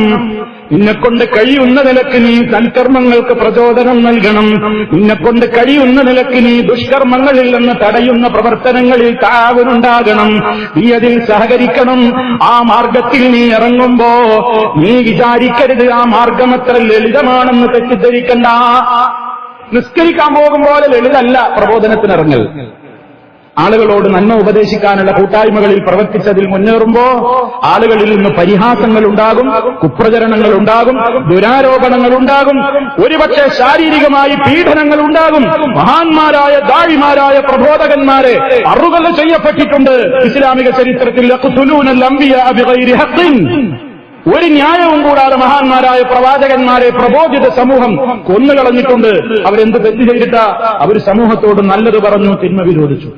നിന്നെക്കൊണ്ട് കഴിയുന്ന നിലക്ക് നീ സൽക്കർമ്മങ്ങൾക്ക് പ്രചോദനം നൽകണം. നിന്നെക്കൊണ്ട് കഴിയുന്ന നിലക്ക് നീ ദുഷ്കർമ്മങ്ങളിൽ നിന്ന് തടയുന്ന പ്രവർത്തനങ്ങളിൽ താവനുണ്ടാകണം. നീ അതിൽ സഹകരിക്കണം. ആ മാർഗത്തിൽ നീ ഇറങ്ങുമ്പോ നീ വിചാരിക്കരുത് ആ മാർഗം അത്ര ലളിതമാണെന്ന് തെറ്റിദ്ധരിക്കണ്ട. നിസ്കരിക്കാൻ പോകുമ്പോലെ ലളിതല്ല പ്രബോധനത്തിനിറങ്ങൽ. ആളുകളോട് നന്മ ഉപദേശിക്കാനുള്ള കൂട്ടായ്മകളിൽ പ്രവർത്തിച്ചതിൽ മുന്നേറുമ്പോ ആളുകളിൽ നിന്ന് പരിഹാസങ്ങൾ ഉണ്ടാകും, കുപ്രചരണങ്ങൾ ഉണ്ടാകും, ദുരാരോപണങ്ങൾ ഉണ്ടാകും, ഒരുപക്ഷെ ശാരീരികമായി പീഡനങ്ങൾ ഉണ്ടാകും. മഹാന്മാരായ ദാഴിമാരായ പ്രബോധകന്മാരെ അറുകൊല ചെയ്യപ്പെട്ടിട്ടുണ്ട് ഇസ്ലാമിക ചരിത്രത്തിൽ. യഖ്തുലൂനൽ അംബിയാ ബിഗൈരി ഹഖ്ഖിൻ, ഒരു ന്യായവും കൂടാതെ മഹാന്മാരായ പ്രവാചകന്മാരെ പ്രബോധിത സമൂഹം കൊന്നുകളഞ്ഞിട്ടുണ്ട്. അവരെന്ത് തെറ്റ് ചെയ്തിട്ടാ? അവർ സമൂഹത്തോട് നല്ലത് പറഞ്ഞു, തിന്മ വിരോധിച്ചു.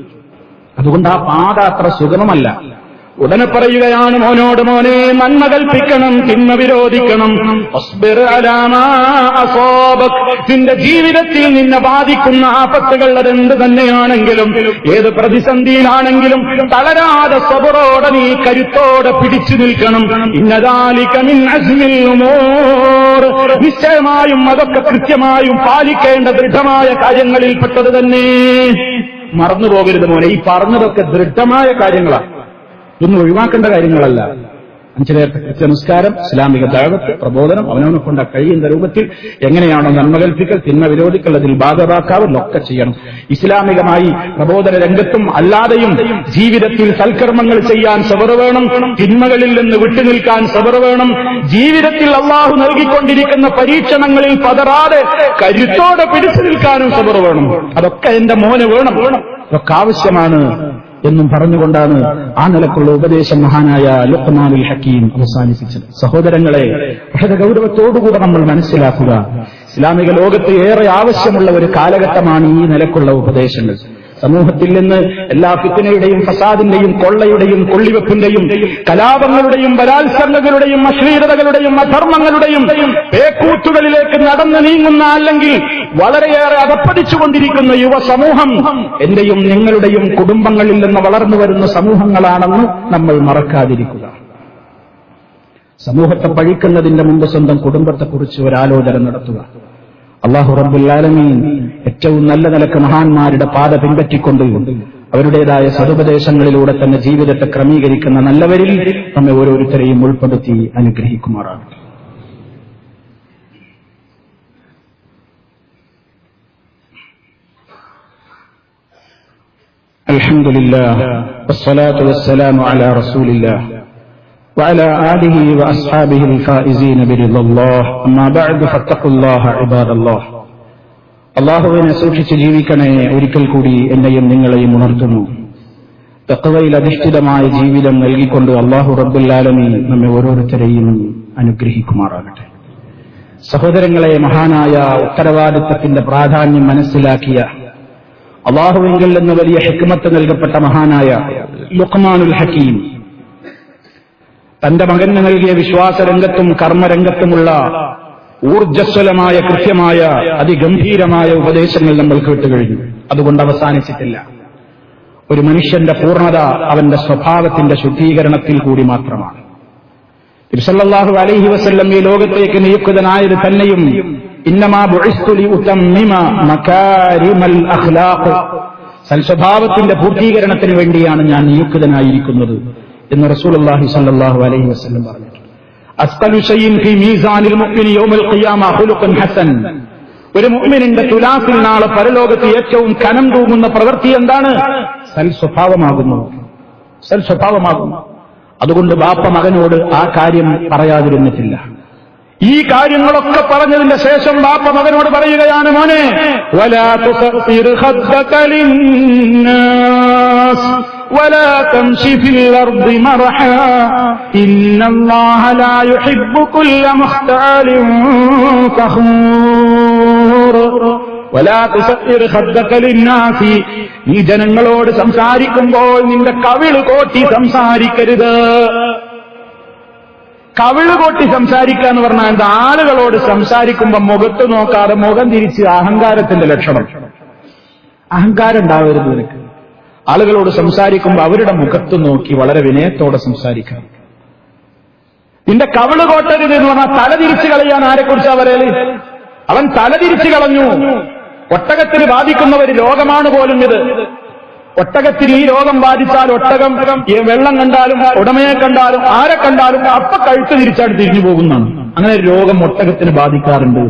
അതുകൊണ്ട് ആ പാത അത്ര സുഗമമല്ല. ഉടനെ പറയുകയാണ്, മോനോട് മോനെ നന്മ കൽപ്പിക്കണം, തിന്മ വിരോധിക്കണം. അസ്ബിർ അലാ മാ അസാബക്, നിന്റെ ജീവിതത്തിൽ നിന്നെ ബാധിക്കുന്ന ആപത്തുകൾ അതെന്ത് തന്നെയാണെങ്കിലും, ഏത് പ്രതിസന്ധിയിലാണെങ്കിലും തളരാതെ സബറോടെ നീ കരുത്തോടെ പിടിച്ചു നിൽക്കണം. ഇന്നദാലിക മിൻ അസ്മിൽ ഉമൂർ, നിശ്ചയമായും അതൊക്കെ കൃത്യമായും പാലിക്കേണ്ട ദൃഢമായ കാര്യങ്ങളിൽപ്പെട്ടത് തന്നെ. മറന്നു പോകരുത് മോനെ, ഈ പറഞ്ഞതൊക്കെ ദൃഢമായ കാര്യങ്ങളാണ്, ഇതൊന്നും ഒഴിവാക്കേണ്ട കാര്യങ്ങളല്ല. 5 നേരത്തെ കൃത്യനിസ്കാരം, ഇസ്ലാമിക ദഅവത്ത്, പ്രബോധനം, അവനവനെ കൊണ്ട് കഴിയുന്ന രൂപത്തിൽ എങ്ങനെയാണോ നന്മ കൽപ്പിക്കൽ, തിന്മ വിരോധിക്കൽ, അതിൽ ഭാഗവാക്കാവൽ ഒക്കെ ചെയ്യണം. ഇസ്ലാമികമായി പ്രബോധന രംഗത്തും അല്ലാതെയും ജീവിതത്തിൽ സൽക്കർമ്മങ്ങൾ ചെയ്യാൻ സബർ വേണം, തിന്മകളിൽ നിന്ന് വിട്ടുനിൽക്കാൻ സബർ വേണം. ജീവിതത്തിൽ അള്ളാഹു നൽകിക്കൊണ്ടിരിക്കുന്ന പരീക്ഷണങ്ങളിൽ പതറാതെ കരുത്തോടെ പിടിച്ചു നിൽക്കാനും സബർ വേണം. അതൊക്കെ എന്റെ മോന് വേണം, ഇതൊക്കെ ആവശ്യമാണ് എന്നും പറഞ്ഞുകൊണ്ടാണ് ആ നിലക്കുള്ള ഉപദേശം മഹാനായ ലുഖ്മാനുൽ ഹക്കീം അവസാനിപ്പിച്ചത്. സഹോദരങ്ങളെ, വളരെ ഗൗരവത്തോടുകൂടെ നമ്മൾ മനസ്സിലാക്കുക, ഇസ്ലാമിക ലോകത്ത് ഏറെ ആവശ്യമുള്ള ഒരു കാലഘട്ടമാണ് ഈ നിലക്കുള്ള ഉപദേശങ്ങൾ. സമൂഹത്തിൽ നിന്ന് എല്ലാ ഫിത്നയുടെയും ഫസാദിന്റെയും കൊള്ളയുടെയും കൊള്ളിവെപ്പിന്റെയും കലാപങ്ങളുടെയും ബലാത്സംഗങ്ങളുടെയും അശ്ലീലതകളുടെയും അധർമ്മങ്ങളുടെയും പേക്കൂത്തുകളിലേക്ക് നടന്നു നീങ്ങുന്ന, അല്ലെങ്കിൽ വളരെയേറെ അകപ്പതിച്ചുകൊണ്ടിരിക്കുന്ന യുവസമൂഹം എന്റെയും നിങ്ങളുടെയും കുടുംബങ്ങളിൽ നിന്ന് വളർന്നു വരുന്ന സമൂഹങ്ങളാണെന്ന് നമ്മൾ മറക്കാതിരിക്കുക. സമൂഹത്തെ പഴിക്കുന്നതിന്റെ മുമ്പ് സ്വന്തം കുടുംബത്തെക്കുറിച്ച് ഒരാലോചന നടത്തുക. അല്ലാഹു റബ്ബുൽ ആലമീൻ ഏറ്റവും നല്ല നിലക്ക് മഹാന്മാരുടെ പാത പിൻപറ്റിക്കൊണ്ട് അവരുടേതായ സതുപദേശങ്ങളിലൂടെ തന്നെ ജീവിതത്തെ ക്രമീകരിക്കുന്ന നല്ലവരിൽ നമ്മെ ഓരോരുത്തരെയും ഉൾപ്പെടുത്തി അനുഗ്രഹിക്കുമാറാകട്ടെ. അൽഹംദുലില്ലാഹ് വസ്സലാത്തു വസ്സലാമു അലാ റസൂലില്ലാഹ് وعلى آله وأصحابه الفائزين برضا الله أما بعد فاتقوا الله عباد الله. അല്ലാഹുവിനെ സൂക്ഷിച്ച് ജീവിക്കണേ. ഒരിക്കൽ കൂടി എന്നെയും നിങ്ങളെയും ഉണർത്തുന്നു. തഖ്വയിൽ അധിഷ്ഠിതമായ ജീവിതം നൽകിക്കൊണ്ട് അല്ലാഹു റബ്ബുൽ ആലമീൻ നമ്മെ ഓരോരുത്തരെയും അനുഗ്രഹിക്കുമാറാകട്ടെ. സഹോദരങ്ങളെ, മഹാനായ ഉത്തരവാദിത്തത്തിന്റെ പ്രാധാന്യം മനസ്സിലാക്കിയ, അല്ലാഹുവിങ്കൽ നിന്ന് വലിയ ഹിക്മത്ത് നൽകപ്പെട്ട മഹാനായ ലുഖ്മാനുൽ ഹക്കീം തന്റെ മകന് നൽകിയ വിശ്വാസരംഗത്തും കർമ്മരംഗത്തുമുള്ള ഊർജ്ജസ്വലമായ കൃത്യമായ അതിഗംഭീരമായ ഉപദേശങ്ങൾ നമ്മൾ കേട്ടുകഴിഞ്ഞു. അതുകൊണ്ട് അവസാനിച്ചിട്ടില്ല. ഒരു മനുഷ്യന്റെ പൂർണ്ണത അവന്റെ സ്വഭാവത്തിന്റെ ശുദ്ധീകരണത്തിൽ കൂടി മാത്രമാണ്. നബി സല്ലല്ലാഹു അലൈഹി വസല്ലം ഈ ലോകത്തേക്ക് നിയുക്തനായത് തന്നെയും ഇന്നമാ ബുഇസ്തു ലിഉതമ്മിമ മകാരിമൽ അഖ്ലാഖ്, സൽസ്വഭാവത്തിന്റെ പൂർത്തീകരണത്തിന് വേണ്ടിയാണ് ഞാൻ നിയുക്തനായിരിക്കുന്നത് എന്ന് റസൂലുള്ളാഹി സ്വല്ലല്ലാഹു അലൈഹി വസല്ലം പറഞ്ഞു. അസ്ഖലു ശൈഇൻ ഫീ മീസാനിൽ മുഅ്മിനി യൗമൽ ഖിയാമ ഖുലുഖുൻ ഹസൻ. ഒരു മുഅ്മിനിന്റെ തുലാസിൽ നാളെ പരലോകത്ത് ഏറ്റവും കനം തൂങ്ങുന്ന പ്രവൃത്തി എന്താണ്? സൽസ്വഭാവമാകുന്നു. അതുകൊണ്ട് ബാപ്പ മകനോട് ആ കാര്യം പറയാതിരുന്നിട്ടില്ല. ഈ കാര്യങ്ങളൊക്കെ പറഞ്ഞതിന്റെ ശേഷം ബാപ്പ മകനോട് പറയുകയാണ്, മോനെ വലാ തുസഫിർ ഖദ്ദക ലിന്നാസ് വലാ തംശി ഫിൽ അർദി മർഹാ ഇന്നല്ലാഹ ലാ യുഹിബ്ബു കുല്ല മുഖ്താലിൻ ഫഖൂർ. വലാ തുസഫിർ ഖദ്ദക ലിന്നാസി, നീ ജനങ്ങളോട് സംസാരിക്കുമ്പോൾ നിന്റെ കവിള് കോട്ടി സംസാരിക്കരുത്. കവിള് കൊട്ടി സംസാരിക്കുക എന്ന് പറഞ്ഞാൽ എന്താ? ആളുകളോട് സംസാരിക്കുമ്പോൾ മുഖത്ത് നോക്കാതെ മുഖം തിരിച്ച്, അഹങ്കാരത്തിന്റെ ലക്ഷണം. അഹങ്കാരം ഉണ്ടാവരുത് നിനക്ക്. ആളുകളോട് സംസാരിക്കുമ്പോൾ അവരുടെ മുഖത്ത് നോക്കി വളരെ വിനയത്തോടെ സംസാരിക്കണം. നിന്റെ കവിള് കോട്ടരുത് എന്ന് പറഞ്ഞാൽ തലതിരിച്ചു കളയാൻ ആരെക്കുറിച്ചാ പറയല്? അവൻ തലതിരിച്ചു കളഞ്ഞു. ഒട്ടകത്തിന് ബാധിക്കുന്ന ഒരു രോഗമാണ് പോലും ഇത്. ഒട്ടകത്തിന് ഈ രോഗം ബാധിച്ചാൽ ഒട്ടകം വെള്ളം കണ്ടാലും ഉടമയെ കണ്ടാലും ആരെ കണ്ടാലും അപ്പൊ കഴുത്ത് തിരിച്ചാണ് തിരിഞ്ഞു പോകുന്നതാണ്. അങ്ങനെ ഒരു രോഗം ഒട്ടകത്തിന് ബാധിക്കാറുണ്ട്.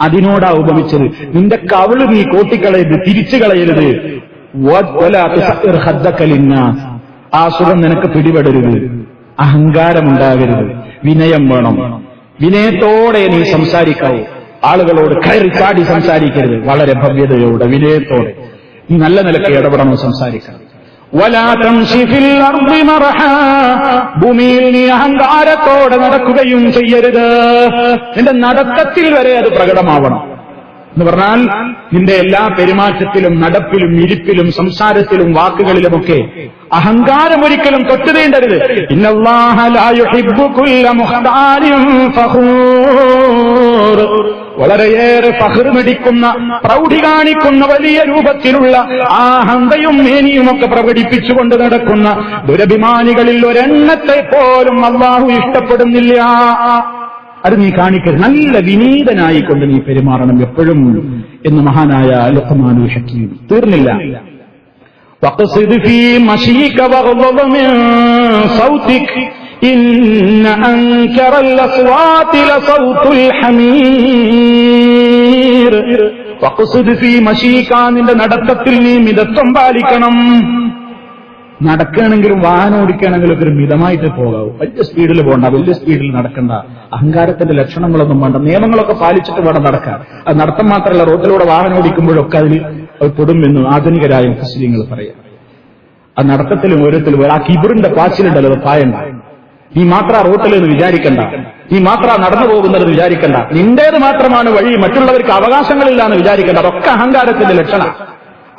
അതിനോടാ ഉപമിച്ചത്. നിന്റെ കവിള് നീ കോട്ടിക്കളയരുത്, തിരിച്ചു കളയരുത്. ആ സുഖം നിനക്ക് പിടിപെടരുത്. അഹങ്കാരമുണ്ടാകരുത്. വിനയം വേണം. വിനയത്തോടെ നീ സംസാരിക്കാവൂ. ആളുകളോട് കയറി ചാടി സംസാരിക്കരുത്. വളരെ ഭവ്യതയോടെ വിനയത്തോടെ നല്ല നിലയ്ക്ക് ഇടപെടണം, സംസാരിക്കണം. വലാ തംശി ഫിൽ അർദി മർഹാ, ഭൂമിയിൽ നീ അഹങ്കാരത്തോടെ നടക്കുകയും ചെയ്യരുത്. നിന്റെ നടത്തത്തിൽ വരെ അത് പ്രകടമാവണം. എന്ന് പറഞ്ഞാൽ നിന്റെ എല്ലാ പെരുമാറ്റത്തിലും നടപ്പിലും ഇരിപ്പിലും സംസാരത്തിലും വാക്കുകളിലുമൊക്കെ അഹങ്കാരം ഒരിക്കലും തൊട്ടുതീണ്ടരുത്. ഇന്നല്ലാഹ ലാ യുഹിബ്ബു കുല്ല മുഖ്താലിൻ ഫഖൂർ. വളരെയേറെ ഫഖ്ർ നടിക്കുന്ന, പ്രൗഢി കാണിക്കുന്ന, വലിയ രൂപത്തിലുള്ള ആ ഹന്തയും മേനിയുമൊക്കെ പ്രകടിപ്പിച്ചുകൊണ്ട് നടക്കുന്ന ദുരഭിമാനികളിൽ ഒരെണ്ണത്തെ പോലും അല്ലാഹു ഇഷ്ടപ്പെടുന്നില്ല. അത് നീ കാണിക്കരുത്. നല്ല വിനീതനായിക്കൊണ്ട് നീ പെരുമാറണം എപ്പോഴും എന്ന് മഹാനായ ലുഖ്മാനുൽ ഹക്കീം. തീർന്നില്ല. വഖ്സിദ് ഫീ മശീക വഗ്ളദ് മിൻ സൗതിക് ഇന്ന അൻകറൽ അസ്വാതി ലസൗതുൽ ഹമീർ വഖ്സുദ് ഫീ മശീക, നിന്റെ നടത്തത്തിൽ നീ മിതത്വം പാലിക്കണം. നടക്കുകയാണെങ്കിലും വാഹനം ഓടിക്കുകയാണെങ്കിലും ഒക്കെ ഒരു മിതമായിട്ട് പോകാവൂ. വലിയ സ്പീഡിൽ പോകണ്ട, വലിയ സ്പീഡിൽ നടക്കണ്ട, അഹങ്കാരത്തിന്റെ ലക്ഷണങ്ങളൊന്നും വേണ്ട, നിയമങ്ങളൊക്കെ പാലിച്ചിട്ട് വേണം നടക്കാൻ. അത് നടത്തം മാത്രമല്ല, റോഡിലൂടെ വാഹനം ഓടിക്കുമ്പോഴൊക്കെ അതിൽ പെടുമെന്ന് ആധുനികരായ മുസ്ലിങ്ങൾ പറയാം. ആ നടത്തത്തിലും ഓരോരുത്തരും ആ കിബിറിന്റെ പാച്ചിലുണ്ടല്ലോ, അത് പായണ്ട. നീ മാത്ര റോട്ടിലെന്ന് വിചാരിക്കണ്ട, നീ മാത്ര നടന്നു പോകുന്നതെന്ന് വിചാരിക്കണ്ട, നിന്റേത് മാത്രമാണ് വഴി, മറ്റുള്ളവർക്ക് അവകാശങ്ങളില്ല എന്ന് വിചാരിക്കണ്ട. അതൊക്കെ അഹങ്കാരത്തിന്റെ ലക്ഷണം.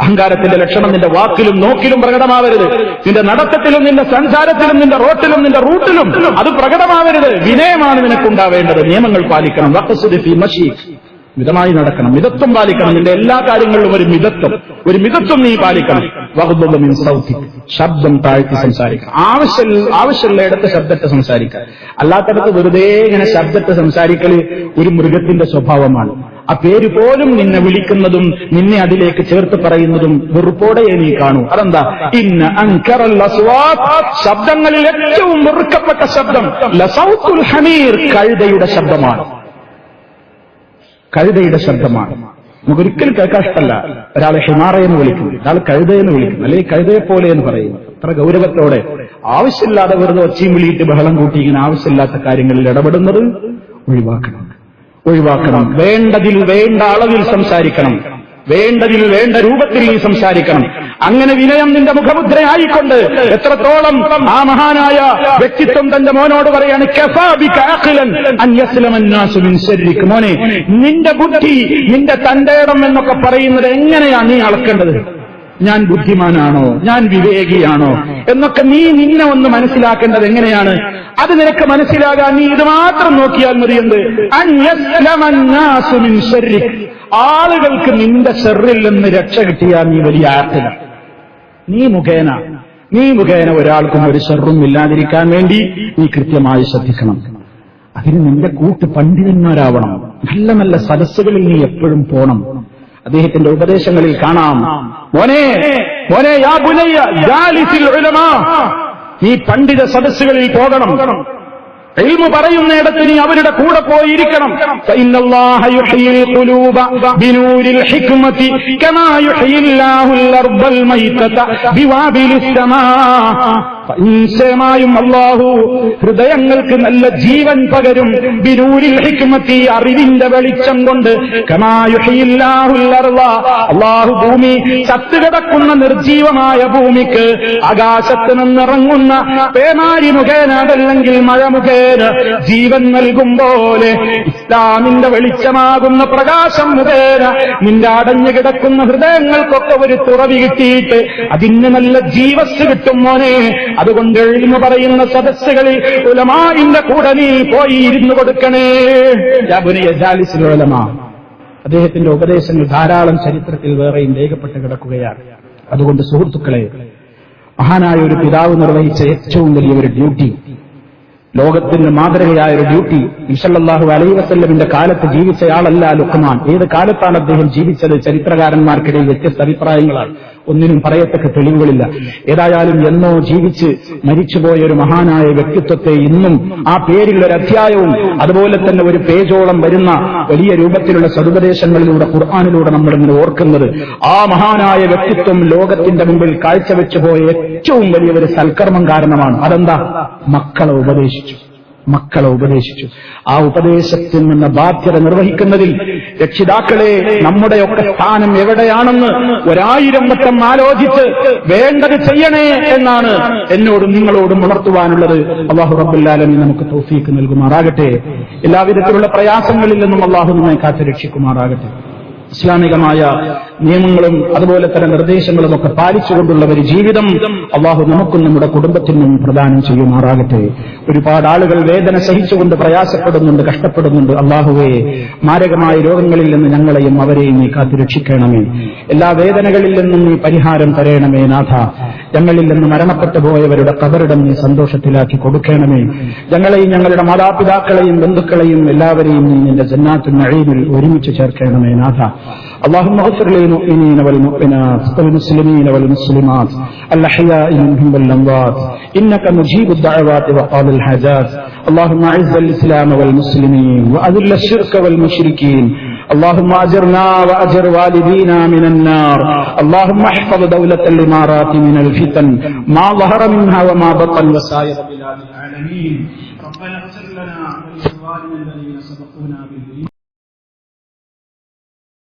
അഹങ്കാരത്തിന്റെ ലക്ഷണം നിന്റെ വാക്കിലും നോക്കിലും പ്രകടമാവരുത്. നിന്റെ നടത്തത്തിലും നിന്റെ സംസാരത്തിലും നിന്റെ റോട്ടിലും നിന്റെ റൂട്ടിലും അത് പ്രകടമാവരുത്. വിനയമാണ് നിനക്കുണ്ടാവേണ്ടത്. നിയമങ്ങൾ പാലിക്കണം. വഖ്സുദ് ഫീ മശീക്, മിതമായി നടക്കണം, മിതത്വം പാലിക്കണം. നിന്റെ എല്ലാ കാര്യങ്ങളിലും ഒരു മിതത്വം നീ പാലിക്കണം. വഗ്ദുദ് മിൻ സൗതിക്, ശബ്ദം താഴ്ത്തി സംസാരിക്കണം. ആവശ്യമുള്ള ഇടത്ത് ശബ്ദത്തെ സംസാരിക്കുക. അല്ലാത്തടത്ത് വെറുതെ ഇങ്ങനെ ശബ്ദത്തെ സംസാരിക്കല് ഒരു മൃഗത്തിന്റെ സ്വഭാവമാണ്. ആ പേര് പോലും നിന്നെ വിളിക്കുന്നതും നിന്നെ അതിലേക്ക് ചേർത്ത് പറയുന്നതും വെറുപ്പോടെ നീ കാണൂ. അതെന്താ? ഇന്ന അൻകറൽ അസ്വാത്, ശബ്ദങ്ങളിൽ ഏറ്റവും വെറുക്കപ്പെട്ട ശബ്ദം ലസൗതുൽ ഹമീർ, കഴുതയുടെ ശബ്ദമാണ്. കഴുതയുടെ ശബ്ദമാണ്. നമുക്കൊരിക്കലും കേൾക്കാൻ ഇഷ്ടമല്ല ഒരാളെ ഹിമാറയെന്ന് വിളിക്കുന്നു, ഒരാൾ കഴുതയെന്ന് വിളിക്കുന്നു, അല്ലെങ്കിൽ കഴുതയെ പോലെ എന്ന് പറയുന്നു. അത്ര ഗൗരവത്തോടെ ആവശ്യമില്ലാതെ വെറുതെ ഒച്ചയും വിളിയിട്ട് ബഹളം കൂട്ടി ഇങ്ങനെ ആവശ്യമില്ലാത്ത കാര്യങ്ങളിൽ ഇടപെടുന്നത് ഒഴിവാക്കണം. വേണ്ടതിൽ വേണ്ട അളവിൽ സംസാരിക്കണം, വേണ്ടതിൽ വേണ്ട രൂപത്തിൽ നീ സംസാരിക്കണം. അങ്ങനെ വിനയം നിന്റെ മുഖമുദ്രയായിക്കൊണ്ട് എത്രത്തോളം ആ മഹാനായ വ്യക്തിത്വം തന്റെ മോനോട് പറയാണ്, കഫാ ബിക അഖ്ലൻ അൻ യസ്ലമ അന്നാസു മിൻ ശർരിക. മോനെ, നിന്റെ ബുദ്ധി, നിന്റെ തന്റേടം എന്നൊക്കെ പറയുന്നത് എങ്ങനെയാണ് നീ അളക്കേണ്ടത്? ഞാൻ ബുദ്ധിമാനാണോ, ഞാൻ വിവേകിയാണോ എന്നൊക്കെ നീ നിന്നെ ഒന്ന് മനസ്സിലാക്കേണ്ടത് എങ്ങനെയാണ്? അത് നിനക്ക് മനസ്സിലാകാൻ നീ ഇത് മാത്രം നോക്കിയാൽ മതിയെന്ന്. അൻ യസ്ലമ അന്നാസു മിൻ ശർരിക, ആളുകൾക്ക് നിന്റെ ഷർറിൽ നിന്ന് രക്ഷ കിട്ടിയാൽ നീ വലിയ ആർത്തില്ല. നീ മുഖേന ഒരാൾക്കും ഒരു ഷർറും ഇല്ലാതിരിക്കാൻ വേണ്ടി നീ കൃത്യമായി ശ്രദ്ധിക്കണം. അതിന് നിന്റെ കൂട്ട് പണ്ഡിതന്മാരാവണം. നല്ല നല്ല സദസ്സുകളിൽ നീ എപ്പോഴും പോണം. അദ്ദേഹത്തിന്റെ ഉപദേശങ്ങളിൽ കാണാം, മോനെ യാ ബുനയ്യ ജാലിസിൽ ഉലമാ, നീ പണ്ഡിത സദസ്സുകളിൽ പോകണം. ഇൽമു പറയുന്നിടത്ത് നീ അവരുടെ കൂടെ പോയിരിക്കണം. ഫഇന്നല്ലാഹ യുഹ്യിൽ ഖുലൂബ ബിനൂരിൽ ഹിക്മതി കമാ യുഹ്യില്ലാഹുൽ അർദൽ മൈതത ബിവാബിലിസ് സമാ. നിശ്ചയമായും അല്ലാഹു ഹൃദയങ്ങൾക്ക് നല്ല ജീവൻ പകരും. ബിനൂരിൽ ഹിക്മതി, അറിവിന്റെ വെളിച്ചം കൊണ്ട്. കമാ യുഹ്യില്ലാഹുൽ അർദ, അല്ലാഹു ഭൂമി ചത്തുകിടക്കുന്ന നിർജീവമായ ഭൂമിക്ക് ആകാശത്ത് നിന്നിറങ്ങുന്ന പേമാരി മുഖേന അതല്ലെങ്കിൽ മഴ മുഖേന ജീവൻ നൽകും പോലെ ഇസ്ലാമിന്റെ വെളിച്ചമാകുന്ന പ്രകാശം മുഖേന നിന്റെ അടഞ്ഞു കിടക്കുന്ന ഹൃദയങ്ങൾക്കൊക്കെ ഒരു തുറവി കിട്ടിയിട്ട് അതിന് നല്ല ജീവസ് കിട്ടും മോനെ. അതുകൊണ്ട് ഇൽമു പറയുന്ന സദസ്സുകളിൽ ഉലമാഇന്റെ കൂടെ നീ പോയി ഇരുന്നു കൊടുക്കണേ. യാ ബുനയ്യ ജാലിസിൽ ഉലമാ, അദ്ദേഹത്തിന്റെ ഉപദേശങ്ങൾ ധാരാളം ചരിത്രത്തിൽ വേറെയും രേഖപ്പെട്ട് കിടക്കുകയാണ്. അതുകൊണ്ട് സുഹൃത്തുക്കളെ, മഹാനായ ഒരു പിതാവ് നിർവഹിച്ച ഏറ്റവും വലിയൊരു ഡ്യൂട്ടി, ലോകത്തിന് മാതൃകയായ ഒരു ഡ്യൂട്ടി, സല്ലല്ലാഹു അലൈഹി വസല്ലമിന്റെ കാലത്ത് ജീവിച്ചയാളല്ല ലുഖ്മാൻ. ഏത് കാലത്താണ് അദ്ദേഹം ജീവിച്ചത്? ചരിത്രകാരന്മാർക്കിടയിൽ വ്യത്യസ്ത അഭിപ്രായങ്ങളാണ്. ഒന്നിനും പറയത്തക്ക തെളിവുകളില്ല. ഏതായാലും എന്നോ ജീവിച്ച് മരിച്ചുപോയ ഒരു മഹാനായ വ്യക്തിത്വത്തെ ഇന്നും ആ പേരിൽ ഒരു അധ്യായവും അതുപോലെ തന്നെ ഒരു പേജോളം വരുന്ന വലിയ രൂപത്തിലുള്ള സതുപദേശങ്ങളിലൂടെ ഖുർആനിലൂടെ നമ്മൾ ഇന്ന് ഓർക്കുന്നത്. ആ മഹാനായ വ്യക്തിത്വം ലോകത്തിന്റെ മുമ്പിൽ കാഴ്ചവെച്ചു പോയ ഏറ്റവും വലിയ ഒരു സൽക്കർമ്മം കാരണമാണ്. അതെന്താ? മക്കളെ ഉപദേശിച്ചു. ആ ഉപദേശത്തിൽ നിന്ന് ബാധ്യത നിർവഹിക്കുന്നതിൽ രക്ഷിതാക്കളെ, നമ്മുടെയൊക്കെ സ്ഥാനം എവിടെയാണെന്ന് 1000 വട്ടം ആലോചിച്ച് വേണ്ടത് ചെയ്യണേ എന്നാണ് എന്നോടും നിങ്ങളോടും ഉണർത്തുവാനുള്ളത്. അല്ലാഹു റബ്ബുൽ ആലമീൻ നമുക്ക് തൗഫീഖ് നൽകുമാറാകട്ടെ. എല്ലാവിധത്തിലുള്ള പ്രയാസങ്ങളിൽ നിന്നും അല്ലാഹു നമ്മെ കാത്തുരക്ഷിക്കുമാറാകട്ടെ. ഇസ്ലാമികമായ നിയമങ്ങളും അതുപോലെ തന്നെ നിർദ്ദേശങ്ങളും ഒക്കെ പാലിച്ചുകൊണ്ടുള്ള ഒരു ജീവിതം അള്ളാഹു നമുക്കും നമ്മുടെ കുടുംബത്തിനും പ്രദാനം ചെയ്യുമാറാകട്ടെ. ഒരുപാട് ആളുകൾ വേദന സഹിച്ചുകൊണ്ട് പ്രയാസപ്പെടുന്നുണ്ട്, കഷ്ടപ്പെടുന്നുണ്ട്. അള്ളാഹുവേ, മാരകമായ രോഗങ്ങളിൽ നിന്ന് ഞങ്ങളെയും അവരെയും നീ കാത്തുരക്ഷിക്കണമേ. എല്ലാ വേദനകളിൽ നിന്നും നീ പരിഹാരം തരയണമേ നാഥ. ഞങ്ങളിൽ നിന്ന് മരണപ്പെട്ടു പോയവരുടെ ഖബറിടം നീ സന്തോഷത്തിലാക്കി കൊടുക്കണമേ. ഞങ്ങളെയും ഞങ്ങളുടെ മാതാപിതാക്കളെയും ബന്ധുക്കളെയും എല്ലാവരെയും നീ നിന്റെ ജന്നാത്തുൻ നഈമിൽ ഒരുമിച്ച് ചേർക്കണമേ നാഥ. اللهم اغفر للمؤمنين والمؤمنات والمسلمين والمسلمات الأحياء منهم والأموات إنك مجيب الدعوات وقاضي الحاجات. اللهم أعز الإسلام والمسلمين وأذل الشرك والمشركين. اللهم أجرنا وأجر والدينا من النار. اللهم احفظ دولة الإمارات من الفتن ما ظهر منها وما بطن وسائر بلاد العالمين. ربنا اغفر لنا ولإخواننا الذين سبقونا بالإيمان